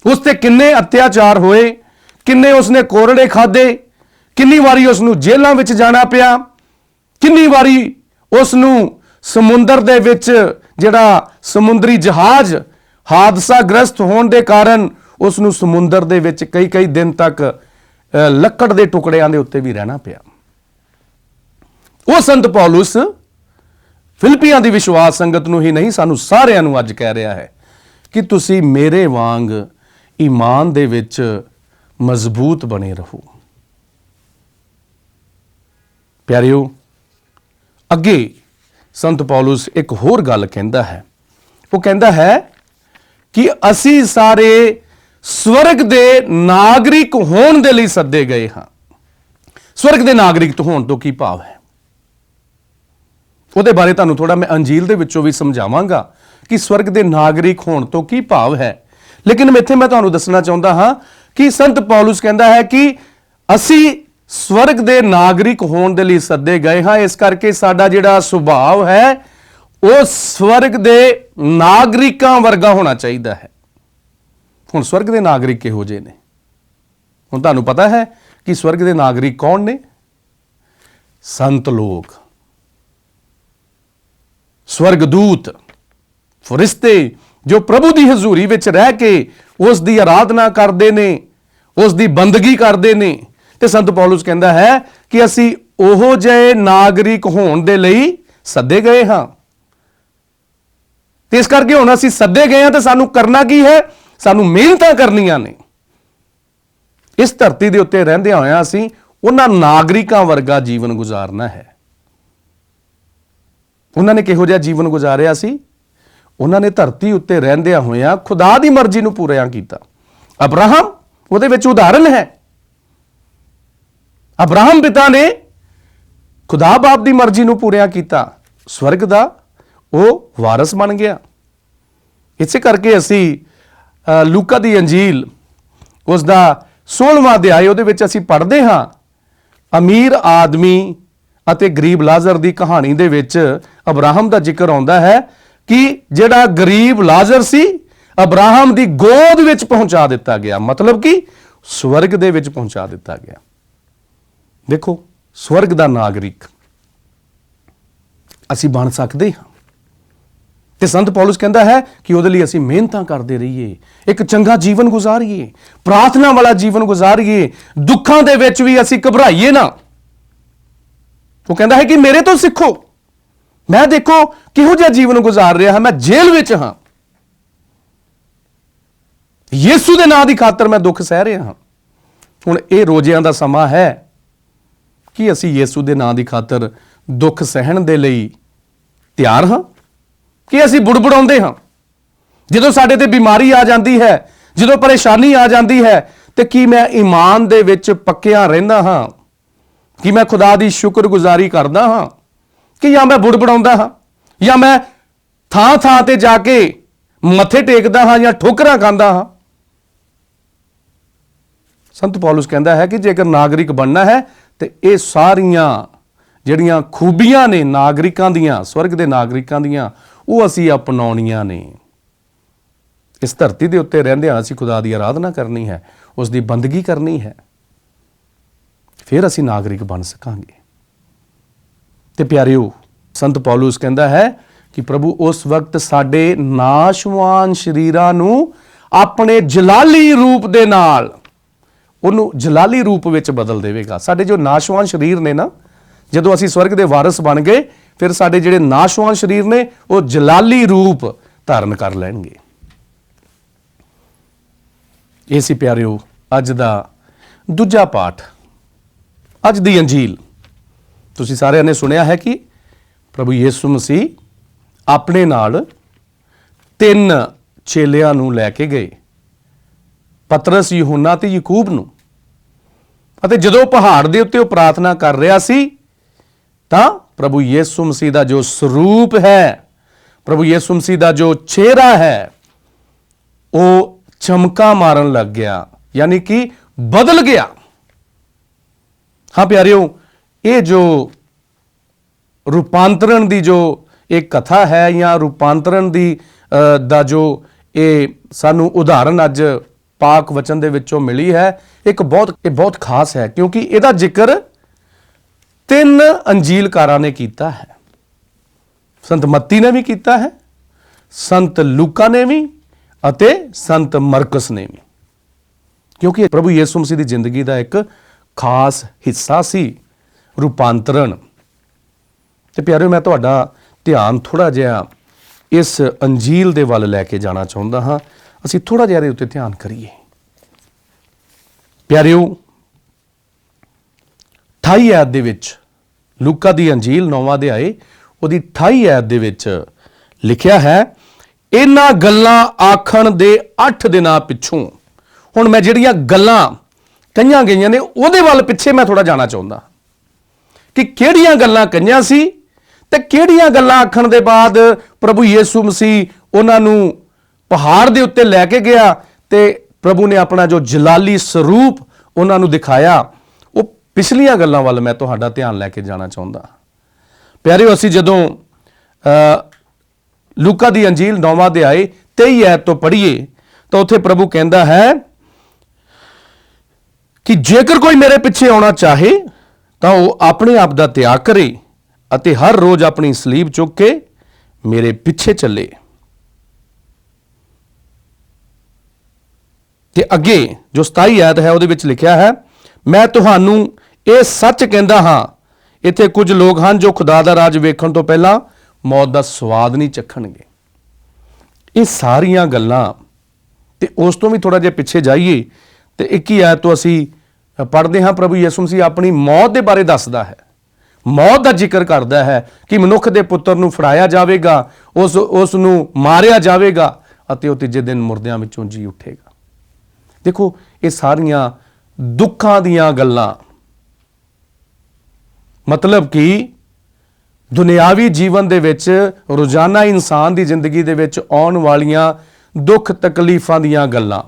ਉਸ ਤੇ ਕਿੰਨੇ ਅਤਿਆਚਾਰ ਹੋਏ, ਕਿੰਨੇ ਉਸਨੇ ਕੋਰੜੇ ਖਾਦੇ, ਕਿੰਨੀ ਵਾਰੀ ਉਸ ਨੂੰ ਜੇਲ੍ਹਾਂ ਵਿੱਚ ਜਾਣਾ ਪਿਆ, ਕਿੰਨੀ ਵਾਰੀ ਉਸ ਨੂੰ ਸਮੁੰਦਰ ਦੇ ਵਿੱਚ ਜਿਹੜਾ ਸਮੁੰਦਰੀ ਜਹਾਜ਼ ਹਾਦਸਾਗ੍ਰਸਤ ਹੋਣ ਦੇ ਕਾਰਨ ਉਸ ਨੂੰ ਸਮੁੰਦਰ ਦੇ ਵਿੱਚ ਕਈ ਦਿਨ ਤੱਕ ਲੱਕੜ ਦੇ ਟੁਕੜਿਆਂ ਦੇ ਉੱਤੇ ਵੀ ਰਹਿਣਾ ਪਿਆ। ਉਹ ਸੰਤ ਪੌਲੁਸ ਫਿਲਿੱਪੀਆਂ ਦੀ ਵਿਸ਼ਵਾਸ ਸੰਗਤ ਨੂੰ ਹੀ ਨਹੀਂ, ਸਾਨੂੰ ਸਾਰਿਆਂ ਨੂੰ ਅੱਜ ਕਹਿ ਰਿਹਾ ਹੈ ਕਿ ਤੁਸੀਂ ਮੇਰੇ ਵਾਂਗ ਈਮਾਨ ਦੇ ਵਿੱਚ ਮਜ਼ਬੂਤ ਬਣੇ ਰਹੋ। ਪਿਆਰਿਓ, ਅੱਗੇ ਸੰਤ ਪੌਲੁਸ ਇੱਕ ਹੋਰ ਗੱਲ ਕਹਿੰਦਾ ਹੈ। ਉਹ ਕਹਿੰਦਾ ਹੈ ਕਿ ਅਸੀਂ ਸਾਰੇ ਸਵਰਗ ਦੇ ਨਾਗਰਿਕ ਹੋਣ ਦੇ ਲਈ ਸੱਦੇ ਗਏ ਹਾਂ। ਸਵਰਗ ਦੇ ਨਾਗਰਿਕ ਹੋਣ ਤੋਂ ਕੀ ਭਾਵ ਹੈ, ਉਹਦੇ ਬਾਰੇ ਤੁਹਾਨੂੰ ਥੋੜਾ ਮੈਂ ਅੰਜੀਲ ਦੇ ਵਿੱਚੋਂ ਵੀ ਸਮਝਾਵਾਂਗਾ ਕਿ ਸਵਰਗ ਦੇ ਨਾਗਰਿਕ ਹੋਣ ਤੋਂ ਕੀ ਭਾਵ ਹੈ। ਲੇਕਿਨ ਇੱਥੇ ਮੈਂ ਤੁਹਾਨੂੰ ਦੱਸਣਾ ਚਾਹੁੰਦਾ ਹਾਂ ਕਿ ਸੰਤ ਪੌਲੁਸ ਕਹਿੰਦਾ ਹੈ ਕਿ ਅਸੀਂ ਸਵਰਗ ਦੇ ਨਾਗਰਿਕ ਹੋਣ ਦੇ ਲਈ ਸੱਦੇ ਗਏ ਹਾਂ। ਇਸ ਕਰਕੇ ਸਾਡਾ ਜਿਹੜਾ ਸੁਭਾਅ ਹੈ ਉਹ ਸਵਰਗ ਦੇ ਨਾਗਰਿਕਾਂ ਵਰਗਾ ਹੋਣਾ ਚਾਹੀਦਾ ਹੈ। ਹੁਣ ਸਵਰਗ ਦੇ ਨਾਗਰਿਕ ਕਿਹੋ ਜਿਹੇ ਨੇ? ਹੁਣ ਤੁਹਾਨੂੰ ਪਤਾ ਹੈ ਕਿ ਸਵਰਗ ਦੇ ਨਾਗਰਿਕ ਕੌਣ ਨੇ? ਸੰਤ ਲੋਕ, ਸਵਰਗਦੂਤ, ਫਰਿਸ਼ਤੇ, ਜੋ ਪ੍ਰਭੂ ਦੀ ਹਜ਼ੂਰੀ ਵਿੱਚ ਰਹਿ ਕੇ ਉਸ ਦੀ ਆਰਾਧਨਾ ਕਰਦੇ ਨੇ, ਉਸ ਦੀ ਬੰਦਗੀ ਕਰਦੇ ਨੇ। ਤੇ ਸੰਤ ਪੌਲੁਸ ਕਹਿੰਦਾ ਹੈ ਕਿ ਅਸੀਂ ਉਹੋ ਜਿਹੇ ਨਾਗਰਿਕ ਹੋਣ ਦੇ ਲਈ ਸੱਦੇ ਗਏ ਹਾਂ। ਤੇ ਇਸ ਕਰਕੇ ਹੁਣ ਅਸੀਂ ਸੱਦੇ ਗਏ ਹਾਂ ਤੇ ਸਾਨੂੰ ਕਰਨਾ ਕੀ ਹੈ? ਸਾਨੂੰ ਮਿਹਨਤਾਂ ਕਰਨੀਆਂ ਨੇ। ਇਸ ਧਰਤੀ ਦੇ ਉੱਤੇ ਰਹਿੰਦਿਆਂ ਹੋਇਆਂ ਅਸੀਂ ਉਹਨਾਂ ਨਾਗਰਿਕਾਂ ਵਰਗਾ ਜੀਵਨ ਗੁਜ਼ਾਰਨਾ ਹੈ। ਉਹਨਾਂ ਨੇ ਕਿਹੋ ਜਿਹਾ ਜੀਵਨ ਗੁਜ਼ਾਰਿਆ ਸੀ? ਉਹਨਾਂ ਨੇ ਧਰਤੀ ਉੱਤੇ ਰਹਿੰਦਿਆਂ ਹੋਇਆਂ ਖੁਦਾ ਦੀ ਮਰਜ਼ੀ ਨੂੰ ਪੂਰਾ ਕੀਤਾ। ਅਬਰਾਹਮ ਉਹਦੇ ਵਿੱਚ ਉਦਾਹਰਨ ਹੈ। ਅਬਰਾਹਮ ਪਿਤਾ ਨੇ ਖੁਦਾ ਬਾਪ ਦੀ ਮਰਜ਼ੀ ਨੂੰ ਪੂਰਾ ਕੀਤਾ, ਸਵਰਗ ਦਾ ਉਹ ਵਾਰਸ ਬਣ ਗਿਆ। ਇਸੇ ਕਰਕੇ ਅਸੀਂ ਲੂਕਾ ਦੀ ਅੰਜੀਲ ਉਸ ਦਾ 16ਵਾਂ ਅਧਿਆਇ ਉਹਦੇ ਵਿੱਚ ਅਸੀਂ ਪੜ੍ਹਦੇ ਹਾਂ, ਅਮੀਰ ਆਦਮੀ ਅਤੇ ਗਰੀਬ ਲਾਜ਼ਰ ਦੀ ਕਹਾਣੀ ਦੇ ਵਿੱਚ ਅਬਰਾਹਮ ਦਾ ਜ਼ਿਕਰ ਆਉਂਦਾ ਹੈ ਕਿ ਜਿਹੜਾ ਗਰੀਬ ਲਾਜ਼ਰ ਸੀ ਅਬਰਾਹਮ ਦੀ ਗੋਦ ਵਿੱਚ ਪਹੁੰਚਾ ਦਿੱਤਾ ਗਿਆ, ਮਤਲਬ ਕਿ ਸਵਰਗ ਦੇ ਵਿੱਚ ਪਹੁੰਚਾ ਦਿੱਤਾ ਗਿਆ। ਦੇਖੋ, ਸਵਰਗ ਦਾ ਨਾਗਰਿਕ ਅਸੀਂ ਬਣ ਸਕਦੇ ਹਾਂ। ਤੇ ਸੰਤ ਪੌਲੁਸ ਕਹਿੰਦਾ ਹੈ ਕਿ ਉਹਦੇ ਲਈ ਅਸੀਂ ਮਿਹਨਤਾਂ ਕਰਦੇ ਰਹੀਏ, ਇੱਕ ਚੰਗਾ ਜੀਵਨ ਗੁਜ਼ਾਰੀਏ, ਪ੍ਰਾਰਥਨਾ ਵਾਲਾ ਜੀਵਨ ਗੁਜ਼ਾਰੀਏ, ਦੁੱਖਾਂ ਦੇ ਵਿੱਚ ਵੀ ਅਸੀਂ ਘਬਰਾਈਏ ਨਾ। ਉਹ ਕਹਿੰਦਾ ਹੈ ਕਿ ਮੇਰੇ ਤੋਂ ਸਿੱਖੋ, ਮੈਂ ਦੇਖੋ ਕਿਹੋ ਜਿਹਾ ਜੀਵਨ ਗੁਜ਼ਾਰ ਰਿਹਾ ਹਾਂ, ਮੈਂ ਜੇਲ੍ਹ ਵਿੱਚ ਹਾਂ, ਯੀਸ਼ੂ ਦੇ ਨਾਂ ਦੀ ਖਾਤਰ ਮੈਂ ਦੁੱਖ ਸਹਿ ਰਿਹਾ ਹਾਂ। ਹੁਣ ਇਹ ਰੋਜ਼ਿਆਂ ਦਾ ਸਮਾਂ ਹੈ ਕਿ ਅਸੀਂ ਯੀਸ਼ੂ ਦੇ ਨਾਂ ਦੀ ਖਾਤਰ ਦੁੱਖ ਸਹਿਣ ਦੇ ਲਈ ਤਿਆਰ ਹਾਂ ਕਿ ਅਸੀਂ ਬੁੜਬੁੜਾਉਂਦੇ ਹਾਂ? ਜਦੋਂ ਸਾਡੇ ਤੇ ਬਿਮਾਰੀ ਆ ਜਾਂਦੀ ਹੈ, ਜਦੋਂ ਪਰੇਸ਼ਾਨੀ ਆ ਜਾਂਦੀ ਹੈ, ਤੇ ਕੀ ਮੈਂ ਈਮਾਨ ਦੇ ਵਿੱਚ ਪੱਕਿਆ ਰਹਿੰਦਾ ਹਾਂ? ਕਿ ਮੈਂ ਖੁਦਾ ਦੀ ਸ਼ੁਕਰਗੁਜ਼ਾਰੀ ਕਰਦਾ ਹਾਂ? ਕਿ ਜਾਂ ਮੈਂ ਬੁੜਬੁੜਾਉਂਦਾ ਹਾਂ, ਜਾਂ ਮੈਂ ਥਾਂ ਥਾਂ ਤੇ ਜਾ ਕੇ ਮੱਥੇ ਟੇਕਦਾ ਹਾਂ ਜਾਂ ਠੋਕਰਾਂ ਖਾਂਦਾ ਹਾਂ? ਸੰਤ ਪੌਲੁਸ ਕਹਿੰਦਾ ਹੈ ਕਿ ਜੇਕਰ ਨਾਗਰਿਕ ਬਣਨਾ ਹੈ ਤੇ ਇਹ ਸਾਰੀਆਂ ਜਿਹੜੀਆਂ ਖੂਬੀਆਂ ਨੇ ਨਾਗਰਿਕਾਂ ਦੀਆਂ, ਸਵਰਗ ਦੇ ਨਾਗਰਿਕਾਂ ਦੀਆਂ, ਉਹ ਅਸੀਂ ਅਪਣਾਉਣੀਆਂ ਨੇ। ਇਸ ਧਰਤੀ ਦੇ ਉੱਤੇ ਰਹਿੰਦਿਆਂ ਅਸੀਂ ਖੁਦਾ ਦੀ ਆਰਾਧਨਾ ਕਰਨੀ ਹੈ, ਉਸ ਦੀ ਬੰਦਗੀ ਕਰਨੀ ਹੈ, ਫਿਰ ਅਸੀਂ ਨਾਗਰਿਕ ਬਣ ਸਕਾਂਗੇ। ਤੇ ਪਿਆਰਿਓ, ਸੰਤ ਪੌਲੁਸ ਕਹਿੰਦਾ ਹੈ ਕਿ ਪ੍ਰਭੂ ਉਸ ਵਕਤ ਸਾਡੇ ਨਾਸ਼ਵਾਨ ਸਰੀਰਾਂ ਨੂੰ ਆਪਣੇ ਜਲਾਲੀ ਰੂਪ ਦੇ ਨਾਲ, ਉਹਨੂੰ ਜਲਾਲੀ ਰੂਪ ਵਿੱਚ ਬਦਲ ਦੇਵੇਗਾ। ਸਾਡੇ ਜੋ ਨਾਸ਼ਵਾਨ ਸਰੀਰ ਨੇ ਨਾ, ਜਦੋਂ ਅਸੀਂ ਸਵਰਗ ਦੇ ਵਾਰਿਸ ਬਣ ਗਏ, ਫਿਰ ਸਾਡੇ ਜਿਹੜੇ ਨਾਸ਼ਵਾਨ ਸਰੀਰ ਨੇ ਉਹ ਜਲਾਲੀ ਰੂਪ ਧਾਰਨ ਕਰ ਲੈਣਗੇ। ਇਹ ਸੀ ਪਿਆਰਿਓ ਅੱਜ ਦਾ ਦੂਜਾ ਪਾਠ, ਅੱਜ ਦੀ ਅੰਜੀਲ। ਤੁਸੀਂ ਸਾਰਿਆਂ ਨੇ ਸੁਣਿਆ ਹੈ ਕਿ ਪ੍ਰਭੂ ਯਿਸੂ ਮਸੀਹ ਆਪਣੇ ਨਾਲ 3 ਚੇਲਿਆਂ ਨੂੰ ਲੈ ਕੇ ਗਏ, ਪਤਰਸ, ਯਹੂਨਾ ਤੇ ਯਾਕੂਬ ਨੂੰ। ਅਤੇ ਜਦੋਂ ਪਹਾੜ ਦੇ ਉੱਤੇ ਉਹ ਪ੍ਰਾਰਥਨਾ ਕਰ ਰਿਹਾ ਸੀ ਤਾਂ ਪ੍ਰਭੂ ਯਿਸੂ ਮਸੀਹ ਦਾ ਜੋ ਸਰੂਪ ਹੈ, ਪ੍ਰਭੂ ਯਿਸੂ ਮਸੀਹ ਦਾ ਜੋ ਚਿਹਰਾ ਹੈ, ਉਹ ਚਮਕਾ ਮਾਰਨ ਲੱਗ ਗਿਆ, ਯਾਨੀ ਕਿ ਬਦਲ ਗਿਆ। ਹਾਂ ਪਿਆਰਿਓ, ਇਹ ਜੋ ਰੂਪਾਂਤਰਣ ਦੀ ਜੋ ਇੱਕ ਕਥਾ ਹੈ, ਜਾਂ ਰੂਪਾਂਤਰਣ ਦਾ ਜੋ ਇਹ ਸਾਨੂੰ ਉਦਾਹਰਨ ਅੱਜ ਪਾਕ ਵਚਨ ਦੇ ਵਿੱਚੋਂ ਮਿਲੀ ਹੈ, ਇਹ ਬਹੁਤ ਖਾਸ ਹੈ, ਕਿਉਂਕਿ ਇਹਦਾ ਜ਼ਿਕਰ 3 ਅੰਜੀਲਕਾਰਾਂ ਨੇ ਕੀਤਾ ਹੈ। ਸੰਤ ਮੱਤੀ ਨੇ ਵੀ ਕੀਤਾ ਹੈ, ਸੰਤ ਲੂਕਾ ਨੇ ਵੀ, ਅਤੇ ਸੰਤ ਮਰਕਸ ਨੇ ਵੀ, ਕਿਉਂਕਿ ਪ੍ਰਭੂ ਯਿਸੂ ਮਸੀਹ ਦੀ ਜ਼ਿੰਦਗੀ ਦਾ ਇੱਕ ਖਾਸ ਹਿੱਸਾ ਸੀ ਰੂਪਾਂਤਰਣ। ਤੇ ਪਿਆਰਿਓ, ਮੈਂ ਤੁਹਾਡਾ ਧਿਆਨ ਥੋੜਾ ਜਿਹਾ ਇਸ ਅੰਜੀਲ ਦੇ ਵੱਲ ਲੈ ਕੇ ਜਾਣਾ ਚਾਹੁੰਦਾ ਹਾਂ। ਅਸੀਂ ਥੋੜਾ ਜਿਹਾ ਇਹਦੇ ਉੱਤੇ ਧਿਆਨ ਕਰੀਏ। ਪਿਆਰਿਓ, 28 ਆਇਤ ਦੇ ਵਿੱਚ, ਲੂਕਾ ਦੀ ਅੰਜੀਲ 9ਵਾਂ ਅਧਿਆਇ ਉਹਦੀ 28 ਆਇਤ ਦੇ ਵਿੱਚ ਲਿਖਿਆ ਹੈ, ਇਹਨਾਂ ਗੱਲਾਂ ਆਖਣ ਦੇ 8 ਦਿਨਾਂ ਪਿੱਛੋਂ। ਹੁਣ ਮੈਂ ਜਿਹੜੀਆਂ ਗੱਲਾਂ ਕਹੀਆਂ ਗਈਆਂ ਨੇ ਉਹਦੇ ਵੱਲ ਪਿੱਛੇ ਮੈਂ ਥੋੜਾ ਜਾਣਾ ਚਾਹੁੰਦਾ ਕਿ ਕਿਹੜੀਆਂ ਗੱਲਾਂ ਕਹੀਆਂ ਸੀ ਤੇ ਕਿਹੜੀਆਂ ਗੱਲਾਂ ਆਖਣ ਦੇ ਬਾਅਦ ਪ੍ਰਭੂ ਯਿਸੂ ਮਸੀਹ ਉਹਨਾਂ ਨੂੰ ਪਹਾੜ ਦੇ ਉੱਤੇ ਲੈ ਕੇ ਗਿਆ ਤੇ ਪ੍ਰਭੂ ਨੇ ਆਪਣਾ ਜੋ ਜਲਾਲੀ ਸਰੂਪ ਉਹਨਾਂ ਨੂੰ ਦਿਖਾਇਆ। ਉਹ ਪਿਛਲੀਆਂ ਗੱਲਾਂ ਵੱਲ ਮੈਂ ਤੁਹਾਡਾ ਧਿਆਨ ਲੈ ਕੇ ਜਾਣਾ ਚਾਹੁੰਦਾ। ਪਿਆਰਿਓ, ਅਸੀਂ ਜਦੋਂ ਲੂਕਾ ਦੀ ਅੰਜੀਲ 9ਵਾਂ ਅਧਿਆਇ 23 ਆਇਤ ਤੋਂ ਪੜ੍ਹੀਏ ਤਾਂ ਉੱਥੇ ਪ੍ਰਭੂ ਕਹਿੰਦਾ ਹੈ ਕਿ ਜੇਕਰ ਕੋਈ ਮੇਰੇ ਪਿੱਛੇ ਆਉਣਾ ਚਾਹੇ ਤਾਂ ਉਹ ਆਪਣੇ ਆਪ ਦਾ ਤਿਆਗ ਕਰੇ ਅਤੇ ਹਰ ਰੋਜ਼ ਆਪਣੀ ਸਲੀਬ ਚੁੱਕ ਕੇ ਮੇਰੇ ਪਿੱਛੇ ਚੱਲੇ। ਤੇ ਅੱਗੇ ਜੋ 27 ਆਇਤ ਹੈ ਉਹਦੇ ਵਿੱਚ ਲਿਖਿਆ ਹੈ, ਮੈਂ ਤੁਹਾਨੂੰ ਇਹ ਸੱਚ ਕਹਿੰਦਾ ਹਾਂ, ਇੱਥੇ ਕੁਝ ਲੋਕ ਹਨ ਜੋ ਖੁਦਾ ਦਾ ਰਾਜ ਵੇਖਣ ਤੋਂ ਪਹਿਲਾਂ ਮੌਤ ਦਾ ਸਵਾਦ ਨਹੀਂ ਚੱਖਣਗੇ। ਇਹ ਸਾਰੀਆਂ ਗੱਲਾਂ, ਤੇ ਉਸ ਤੋਂ ਵੀ ਥੋੜਾ ਜਿਹਾ ਪਿੱਛੇ ਜਾਈਏ ਤੇ 21 ਆਇਤ ਤੋਂ ਅਸੀਂ ਪੜ੍ਹਦੇ ਹਾਂ, ਪ੍ਰਭੂ ਯਿਸੂ ਮਸੀਹ ਆਪਣੀ ਮੌਤ ਦੇ ਬਾਰੇ ਦੱਸਦਾ ਹੈ, ਮੌਤ ਦਾ ਜ਼ਿਕਰ ਕਰਦਾ ਹੈ ਕਿ ਮਨੁੱਖ ਦੇ ਪੁੱਤਰ ਨੂੰ ਫੜਾਇਆ ਜਾਵੇਗਾ, ਉਸ ਨੂੰ ਮਾਰਿਆ ਜਾਵੇਗਾ ਅਤੇ ਉਹ ਤੀਜੇ ਦਿਨ ਮੁਰਦਿਆਂ ਵਿੱਚੋਂ ਜੀ ਉੱਠੇਗਾ। ਦੇਖੋ, ਇਹ ਸਾਰੀਆਂ ਦੁੱਖਾਂ ਦੀਆਂ ਗੱਲਾਂ, ਮਤਲਬ ਕਿ ਦੁਨਿਆਵੀ ਜੀਵਨ ਦੇ ਵਿੱਚ, ਰੋਜ਼ਾਨਾ ਇਨਸਾਨ ਦੀ ਜ਼ਿੰਦਗੀ ਦੇ ਵਿੱਚ ਆਉਣ ਵਾਲੀਆਂ ਦੁੱਖ ਤਕਲੀਫਾਂ ਦੀਆਂ ਗੱਲਾਂ,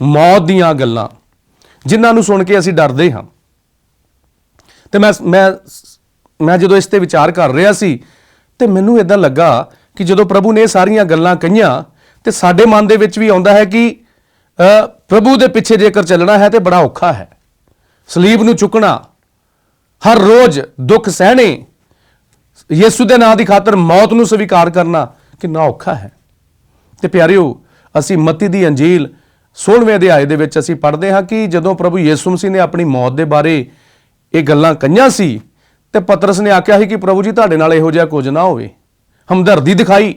ਮੌਤ ਦੀਆਂ ਗੱਲਾਂ, ਜਿਨ੍ਹਾਂ ਨੂੰ ਸੁਣ ਕੇ ਅਸੀਂ ਡਰਦੇ ਹਾਂ। ਤੇ ਮੈਂ ਜਦੋਂ ਇਸ ਤੇ ਵਿਚਾਰ ਕਰ ਰਿਹਾ ਸੀ ਤੇ ਮੈਨੂੰ ਇਦਾਂ ਲੱਗਾ ਕਿ ਜਦੋਂ ਪ੍ਰਭੂ ਨੇ ਇਹ ਸਾਰੀਆਂ ਗੱਲਾਂ ਕਹੀਆਂ ਤੇ ਸਾਡੇ ਮਨ ਦੇ ਵਿੱਚ ਵੀ ਆਉਂਦਾ ਹੈ ਕਿ ਪ੍ਰਭੂ ਦੇ ਪਿੱਛੇ ਜੇਕਰ ਚੱਲਣਾ ਹੈ ਤੇ ਬੜਾ ਔਖਾ ਹੈ। ਸਲੀਬ ਨੂੰ ਚੁੱਕਣਾ, ਹਰ ਰੋਜ਼ ਦੁੱਖ ਸਹਿਣੇ, ਯਿਸੂ ਦੇ ਨਾਂ ਦੀ ਖਾਤਰ ਮੌਤ ਨੂੰ ਸਵੀਕਾਰ ਕਰਨਾ ਕਿੰਨਾ ਔਖਾ ਹੈ। ਤੇ ਪਿਆਰਿਓ, ਅਸੀਂ ਮੱਤੀ ਦੀ ਅੰਜੀਲ 16ਵੇਂ ਅਧਿਆਇ ਦੇ ਵਿੱਚ ਅਸੀਂ ਪੜ੍ਹਦੇ ਹਾਂ ਕਿ ਜਦੋਂ ਪ੍ਰਭੂ ਯਿਸੂ ਮਸੀਹ ਨੇ ਆਪਣੀ ਮੌਤ ਦੇ ਬਾਰੇ ਇਹ ਗੱਲਾਂ ਕਹੀਆਂ ਸੀ ਤੇ ਪਤਰਸ ਨੇ ਆਖਿਆ ਸੀ ਕਿ ਪ੍ਰਭੂ ਜੀ, ਤੁਹਾਡੇ ਨਾਲ ਇਹੋ ਜਿਹਾ ਕੁਝ ਨਾ ਹੋਵੇ। ਹਮਦਰਦੀ ਦਿਖਾਈ,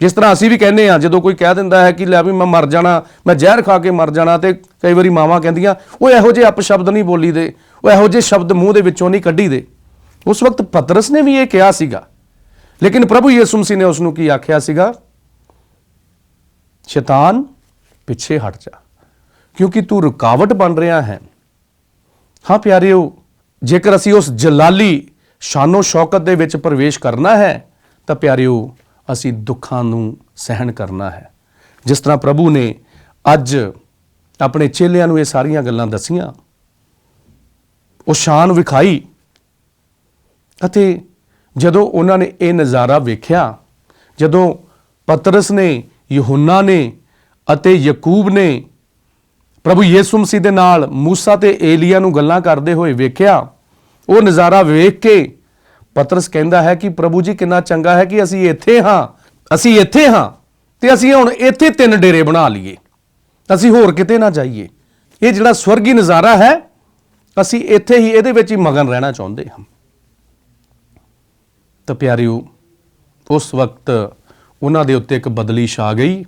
ਜਿਸ ਤਰ੍ਹਾਂ ਅਸੀਂ ਵੀ ਕਹਿੰਦੇ ਹਾਂ ਜਦੋਂ ਕੋਈ ਕਹਿ ਦਿੰਦਾ ਹੈ ਕਿ ਲੈ ਵੀ ਮੈਂ ਮਰ ਜਾਣਾ, ਮੈਂ ਜ਼ਹਿਰ ਖਾ ਕੇ ਮਰ ਜਾਣਾ, ਤੇ ਕਈ ਵਾਰੀ ਮਾਵਾਂ ਕਹਿੰਦੀਆਂ ਉਹ ਇਹੋ ਜਿਹੇ ਅਪਸ਼ਬਦ ਨਹੀਂ ਬੋਲੀ ਦੇ, ਉਹ ਇਹੋ ਜਿਹੇ ਸ਼ਬਦ ਮੂੰਹ ਦੇ ਵਿੱਚੋਂ ਨਹੀਂ ਕੱਢੀ ਦੇ। ਉਸ ਵਕਤ ਪਤਰਸ ਨੇ ਵੀ ਇਹ ਕਿਹਾ ਸੀਗਾ, ਲੇਕਿਨ ਪ੍ਰਭੂ ਯਿਸੂ ਮਸੀਹ ਨੇ ਉਸ ਨੂੰ ਕੀ ਆਖਿਆ ਸੀਗਾ? ਸ਼ੈਤਾਨ ਪਿੱਛੇ ਹਟ ਜਾ, ਕਿਉਂਕਿ ਤੂੰ ਰੁਕਾਵਟ ਬਣ ਰਿਹਾ ਹੈ। ਹਾਂ ਪਿਆਰਿਓ, ਜੇਕਰ ਅਸੀਂ ਉਸ ਜਲਾਲੀ ਸ਼ਾਨੋ ਸ਼ੌਕਤ ਦੇ ਵਿੱਚ ਪ੍ਰਵੇਸ਼ ਕਰਨਾ ਹੈ ਤਾਂ ਪਿਆਰਿਓ, ਅਸੀਂ ਦੁੱਖਾਂ ਨੂੰ ਸਹਿਣ ਕਰਨਾ ਹੈ। ਜਿਸ ਤਰ੍ਹਾਂ ਪ੍ਰਭੂ ਨੇ ਅੱਜ ਆਪਣੇ ਚੇਲਿਆਂ ਨੂੰ ਇਹ ਸਾਰੀਆਂ ਗੱਲਾਂ ਦੱਸੀਆਂ, ਉਹ ਸ਼ਾਨ ਵਿਖਾਈ, ਅਤੇ ਜਦੋਂ ਉਹਨਾਂ ਨੇ ਇਹ ਨਜ਼ਾਰਾ ਵੇਖਿਆ, ਜਦੋਂ ਪਤਰਸ ਨੇ, ਯਹੂਨਾ ਨੇ ਅਤੇ ਯਾਕੂਬ ਨੇ ਪ੍ਰਭੂ ਯਿਸੂ ਮਸੀਹ ਦੇ ਨਾਲ ਮੂਸਾ ਤੇ ਏਲੀਆ ਨੂੰ ਗੱਲਾਂ ਕਰਦੇ ਹੋਏ ਵੇਖਿਆ, ਉਹ ਨਜ਼ਾਰਾ ਵੇਖ ਕੇ ਪਤਰਸ ਕਹਿੰਦਾ ਹੈ ਕਿ ਪ੍ਰਭੂ ਜੀ ਕਿੰਨਾ ਚੰਗਾ ਹੈ ਕਿ ਅਸੀਂ ਇੱਥੇ ਹਾਂ ਤੇ ਅਸੀਂ ਹੁਣ ਇੱਥੇ 3 ਡੇਰੇ ਬਣਾ ਲਈਏ, ਅਸੀਂ ਹੋਰ ਕਿਤੇ ਨਾ ਜਾਈਏ। ਇਹ ਜਿਹੜਾ ਸਵਰਗੀ ਨਜ਼ਾਰਾ ਹੈ, ਅਸੀਂ ਇੱਥੇ ਹੀ ਇਹਦੇ ਵਿੱਚ ਹੀ ਮਗਨ ਰਹਿਣਾ ਚਾਹੁੰਦੇ ਹਾਂ। ਤਾਂ ਪਿਆਰਿਓ, ਉਸ ਵਕਤ ਉਹਨਾਂ ਦੇ ਉੱਤੇ ਇੱਕ ਬਦਲੀ ਛਾ ਗਈ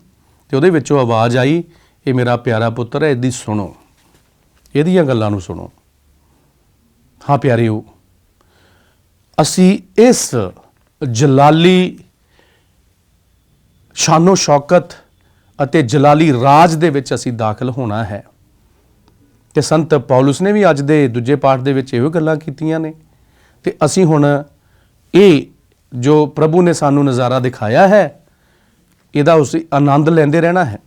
ਤੇ ਉਹਦੇ ਵਿੱਚੋਂ ਆਵਾਜ਼ ਆਈ, ਇਹ ਮੇਰਾ ਪਿਆਰਾ ਪੁੱਤਰ ਹੈ, ਇਹਦੀ ਸੁਣੋ, ਇਹਦੀਆਂ ਗੱਲਾਂ ਨੂੰ ਸੁਣੋ। ਹਾਂ ਪਿਆਰਿਓ, ਅਸੀਂ ਇਸ ਜਲਾਲੀ ਸ਼ਾਨੋ ਸ਼ੌਕਤ ਅਤੇ ਜਲਾਲੀ ਰਾਜ ਦੇ ਵਿੱਚ ਅਸੀਂ ਦਾਖਲ ਹੋਣਾ ਹੈ। ਤੇ ਸੰਤ ਪੌਲੁਸ ਨੇ ਵੀ ਅੱਜ ਦੇ ਦੂਜੇ ਪਾਠ ਦੇ ਵਿੱਚ ਇਹੋ ਗੱਲਾਂ ਕੀਤੀਆਂ ਨੇ। ਤੇ ਅਸੀਂ ਹੁਣ ਇਹ ਜੋ ਪ੍ਰਭੂ ਨੇ ਸਾਨੂੰ ਨਜ਼ਾਰਾ ਦਿਖਾਇਆ ਹੈ, ਇਹਦਾ ਉਸ ਆਨੰਦ ਲੈਂਦੇ ਰਹਿਣਾ ਹੈ।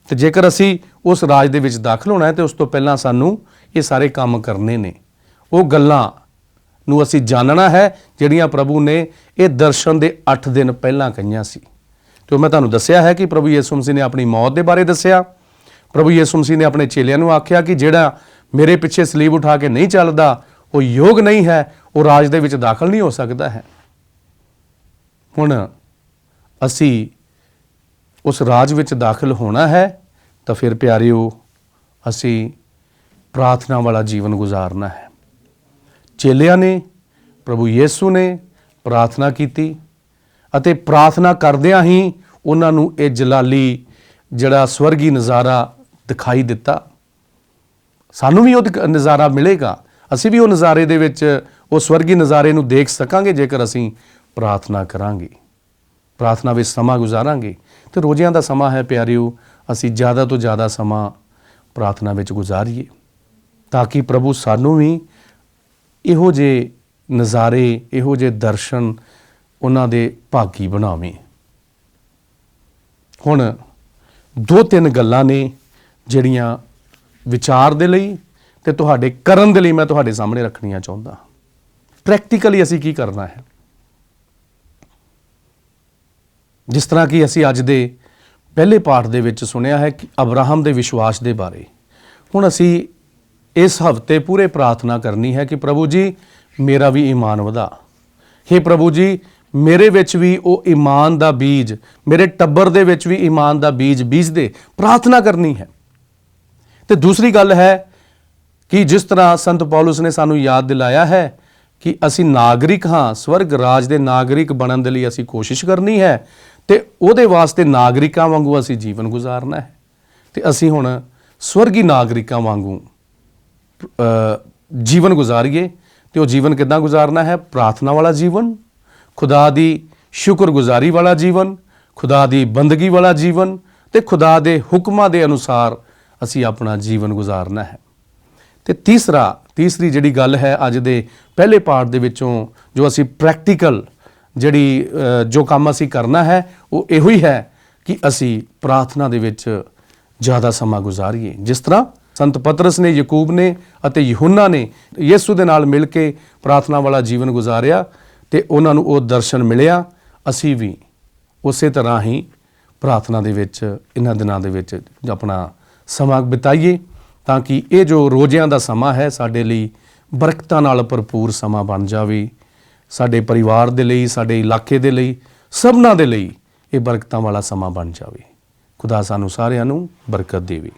ਤੇ ਜੇਕਰ ਅਸੀਂ ਉਸ ਰਾਜ ਦੇ ਵਿੱਚ ਦਾਖਲ ਹੋਣਾ ਹੈ ਤੇ ਉਸ ਤੋਂ ਪਹਿਲਾਂ ਸਾਨੂੰ ਇਹ ਸਾਰੇ ਕੰਮ ਕਰਨੇ ਨੇ। ਉਹ ਗੱਲਾਂ ਨੂੰ ਅਸੀਂ ਜਾਣਨਾ ਹੈ ਜਿਹੜੀਆਂ ਪ੍ਰਭੂ ਨੇ ਇਹ ਦਰਸ਼ਨ ਦੇ 8 ਦਿਨ ਪਹਿਲਾਂ ਕਹੀਆਂ ਸੀ। ਤੇ ਮੈਂ ਤੁਹਾਨੂੰ ਦੱਸਿਆ ਹੈ ਕਿ ਪ੍ਰਭੂ ਯਿਸੂ ਮਸੀਹ ਨੇ ਆਪਣੀ ਮੌਤ ਦੇ ਬਾਰੇ ਦੱਸਿਆ। ਪ੍ਰਭੂ ਯਿਸੂ ਮਸੀਹ ਨੇ ਆਪਣੇ ਚੇਲਿਆਂ ਨੂੰ ਆਖਿਆ ਕਿ ਜਿਹੜਾ ਮੇਰੇ ਪਿੱਛੇ ਸਲੀਬ ਉਠਾ ਕੇ ਨਹੀਂ ਚੱਲਦਾ, ਉਹ ਯੋਗ ਨਹੀਂ ਹੈ, ਉਹ ਰਾਜ ਦੇ ਵਿੱਚ ਦਾਖਲ ਨਹੀਂ ਹੋ ਸਕਦਾ ਹੈ। ਹੁਣ ਅਸੀਂ ਉਸ ਰਾਜ ਵਿੱਚ ਦਾਖਲ ਹੋਣਾ ਹੈ ਤਾਂ ਫਿਰ ਪਿਆਰਿਓ, ਅਸੀਂ ਪ੍ਰਾਰਥਨਾ ਵਾਲਾ ਜੀਵਨ ਗੁਜ਼ਾਰਨਾ ਹੈ। ਚੇਲਿਆਂ ਨੇ, ਪ੍ਰਭੂ ਯਿਸੂ ਨੇ ਪ੍ਰਾਰਥਨਾ ਕੀਤੀ ਅਤੇ ਪ੍ਰਾਰਥਨਾ ਕਰਦਿਆਂ ਹੀ ਉਹਨਾਂ ਨੂੰ ਇਹ ਜਲਾਲੀ ਜਿਹੜਾ ਸਵਰਗੀ ਨਜ਼ਾਰਾ ਦਿਖਾਈ ਦਿੱਤਾ। ਸਾਨੂੰ ਵੀ ਉਹ ਨਜ਼ਾਰਾ ਮਿਲੇਗਾ, ਅਸੀਂ ਵੀ ਉਹ ਨਜ਼ਾਰੇ ਦੇ ਵਿੱਚ, ਉਹ ਸਵਰਗੀ ਨਜ਼ਾਰੇ ਨੂੰ ਦੇਖ ਸਕਾਂਗੇ ਜੇਕਰ ਅਸੀਂ ਪ੍ਰਾਰਥਨਾ ਕਰਾਂਗੇ, ਪ੍ਰਾਰਥਨਾ ਵਿੱਚ ਸਮਾਂ ਗੁਜ਼ਾਰਾਂਗੇ। ਤੇ ਰੋਜ਼ਿਆਂ ਦਾ ਸਮਾਂ ਹੈ ਪਿਆਰਿਓ, ਅਸੀਂ ਜ਼ਿਆਦਾ ਤੋਂ ਜ਼ਿਆਦਾ ਸਮਾਂ ਪ੍ਰਾਰਥਨਾ ਵਿੱਚ ਗੁਜ਼ਾਰੀਏ ਤਾਂ ਕਿ ਪ੍ਰਭੂ ਸਾਨੂੰ ਵੀ ਇਹੋ ਜਿਹੇ ਨਜ਼ਾਰੇ, ਇਹੋ ਜਿਹੇ ਦਰਸ਼ਨ ਉਹਨਾਂ ਦੇ ਭਾਗੀ ਬਣਾਵੇ। ਹੁਣ 2-3 ਗੱਲਾਂ ਨੇ ਜਿਹੜੀਆਂ ਵਿਚਾਰ ਦੇ ਲਈ ਤੇ ਤੁਹਾਡੇ ਕਰਨ ਦੇ ਲਈ ਮੈਂ ਤੁਹਾਡੇ ਸਾਹਮਣੇ ਰੱਖਣੀਆਂ ਚਾਹੁੰਦਾ। ਪ੍ਰੈਕਟੀਕਲੀ ਅਸੀਂ ਕੀ ਕਰਨਾ ਹੈ। ਜਿਸ ਤਰ੍ਹਾਂ ਕਿ ਅਸੀਂ ਅੱਜ ਦੇ ਪਹਿਲੇ ਪਾਠ ਦੇ ਵਿੱਚ ਸੁਣਿਆ ਹੈ ਕਿ ਅਬਰਾਹਮ ਦੇ ਵਿਸ਼ਵਾਸ ਦੇ ਬਾਰੇ। ਹੁਣ ਅਸੀਂ ਇਸ ਹਫ਼ਤੇ ਪੂਰੇ ਪ੍ਰਾਰਥਨਾ ਕਰਨੀ ਹੈ ਕਿ ਪ੍ਰਭੂ ਜੀ ਮੇਰਾ ਵੀ ਈਮਾਨ ਵਧਾ। हे ਪ੍ਰਭੂ ਜੀ, ਮੇਰੇ ਵਿੱਚ ਵੀ ਉਹ ਈਮਾਨ ਦਾ ਬੀਜ, ਮੇਰੇ ਟੱਬਰ ਦੇ ਵਿੱਚ ਵੀ ਈਮਾਨ ਦਾ ਬੀਜ ਬੀਜਦੇ। ਪ੍ਰਾਰਥਨਾ ਕਰਨੀ ਹੈ। ਤੇ ਦੂਸਰੀ ਗੱਲ ਹੈ ਕਿ ਜਿਸ ਤਰ੍ਹਾਂ ਸੰਤ ਪੌਲੁਸ ਨੇ ਸਾਨੂੰ ਯਾਦ ਦਿਲਾਇਆ ਹੈ ਕਿ ਅਸੀਂ ਨਾਗਰਿਕ ਹਾਂ, ਸਵਰਗ ਰਾਜ ਦੇ ਨਾਗਰਿਕ ਬਣਨ ਦੇ ਲਈ ਅਸੀਂ ਕੋਸ਼ਿਸ਼ ਕਰਨੀ ਹੈ ਤੇ ਉਹਦੇ ਵਾਸਤੇ ਨਾਗਰਿਕਾਂ ਵਾਂਗੂ ਅਸੀਂ ਜੀਵਨ ਗੁਜ਼ਾਰਨਾ ਹੈ। ਤੇ ਅਸੀਂ ਹੁਣ ਸਵਰਗੀ ਨਾਗਰਿਕਾਂ ਵਾਂਗੂ ਜੀਵਨ ਗੁਜ਼ਾਰੀਏ। ਤੇ ਉਹ ਜੀਵਨ ਕਿੱਦਾਂ ਗੁਜ਼ਾਰਨਾ ਹੈ? ਪ੍ਰਾਰਥਨਾ ਵਾਲਾ ਜੀਵਨ, ਖੁਦਾ ਦੀ ਸ਼ੁਕਰਗੁਜ਼ਾਰੀ ਵਾਲਾ ਜੀਵਨ, ਖੁਦਾ ਦੀ ਬੰਦਗੀ ਵਾਲਾ ਜੀਵਨ ਤੇ ਖੁਦਾ ਦੇ ਹੁਕਮਾਂ ਦੇ ਅਨੁਸਾਰ ਅਸੀਂ ਆਪਣਾ ਜੀਵਨ ਗੁਜ਼ਾਰਨਾ ਹੈ। ਤੇ ਤੀਸਰੀ ਜਿਹੜੀ ਗੱਲ ਹੈ ਅੱਜ ਦੇ ਪਹਿਲੇ ਪਾਠ ਦੇ ਵਿੱਚੋਂ ਜੋ ਅਸੀਂ ਪ੍ਰੈਕਟੀਕਲ ਜੋ ਕੰਮ ਅਸੀਂ ਕਰਨਾ ਹੈ ਉਹ ਇਹੋ ਹੀ ਹੈ ਕਿ ਅਸੀਂ ਪ੍ਰਾਰਥਨਾ ਦੇ ਵਿੱਚ ਜ਼ਿਆਦਾ ਸਮਾਂ ਗੁਜ਼ਾਰੀਏ। ਜਿਸ ਤਰ੍ਹਾਂ ਸੰਤ ਪਤਰਸ ਨੇ, ਯਕੂਬ ਨੇ ਅਤੇ ਯਹੂਨਾ ਨੇ ਯਿਸੂ ਦੇ ਨਾਲ ਮਿਲ ਕੇ ਪ੍ਰਾਰਥਨਾ ਵਾਲਾ ਜੀਵਨ ਗੁਜ਼ਾਰਿਆ ਤੇ ਉਹਨਾਂ ਨੂੰ ਉਹ ਦਰਸ਼ਨ ਮਿਲਿਆ। ਅਸੀਂ ਵੀ ਉਸੇ ਤਰ੍ਹਾਂ ਹੀ ਪ੍ਰਾਰਥਨਾ ਦੇ ਵਿੱਚ ਇਹਨਾਂ ਦਿਨਾਂ ਦੇ ਵਿੱਚ ਆਪਣਾ ਸਮਾਂ ਬਿਤਾਈਏ ਤਾਂ ਕਿ ਇਹ ਜੋ ਰੋਜ਼ਿਆਂ ਦਾ ਸਮਾਂ ਹੈ ਸਾਡੇ ਲਈ ਬਰਕਤਾਂ ਨਾਲ ਭਰਪੂਰ ਸਮਾਂ ਬਣ ਜਾਵੇ। ਸਾਡੇ ਪਰਿਵਾਰ ਦੇ ਲਈ, ਸਾਡੇ ਇਲਾਕੇ ਦੇ ਲਈ, ਸਭਨਾਂ ਦੇ ਲਈ ਇਹ ਬਰਕਤਾਂ ਵਾਲਾ ਸਮਾਂ ਬਣ ਜਾਵੇ। ਖੁਦਾ ਸਾਨੂੰ ਸਾਰਿਆਂ ਨੂੰ ਬਰਕਤ ਦੇਵੇ।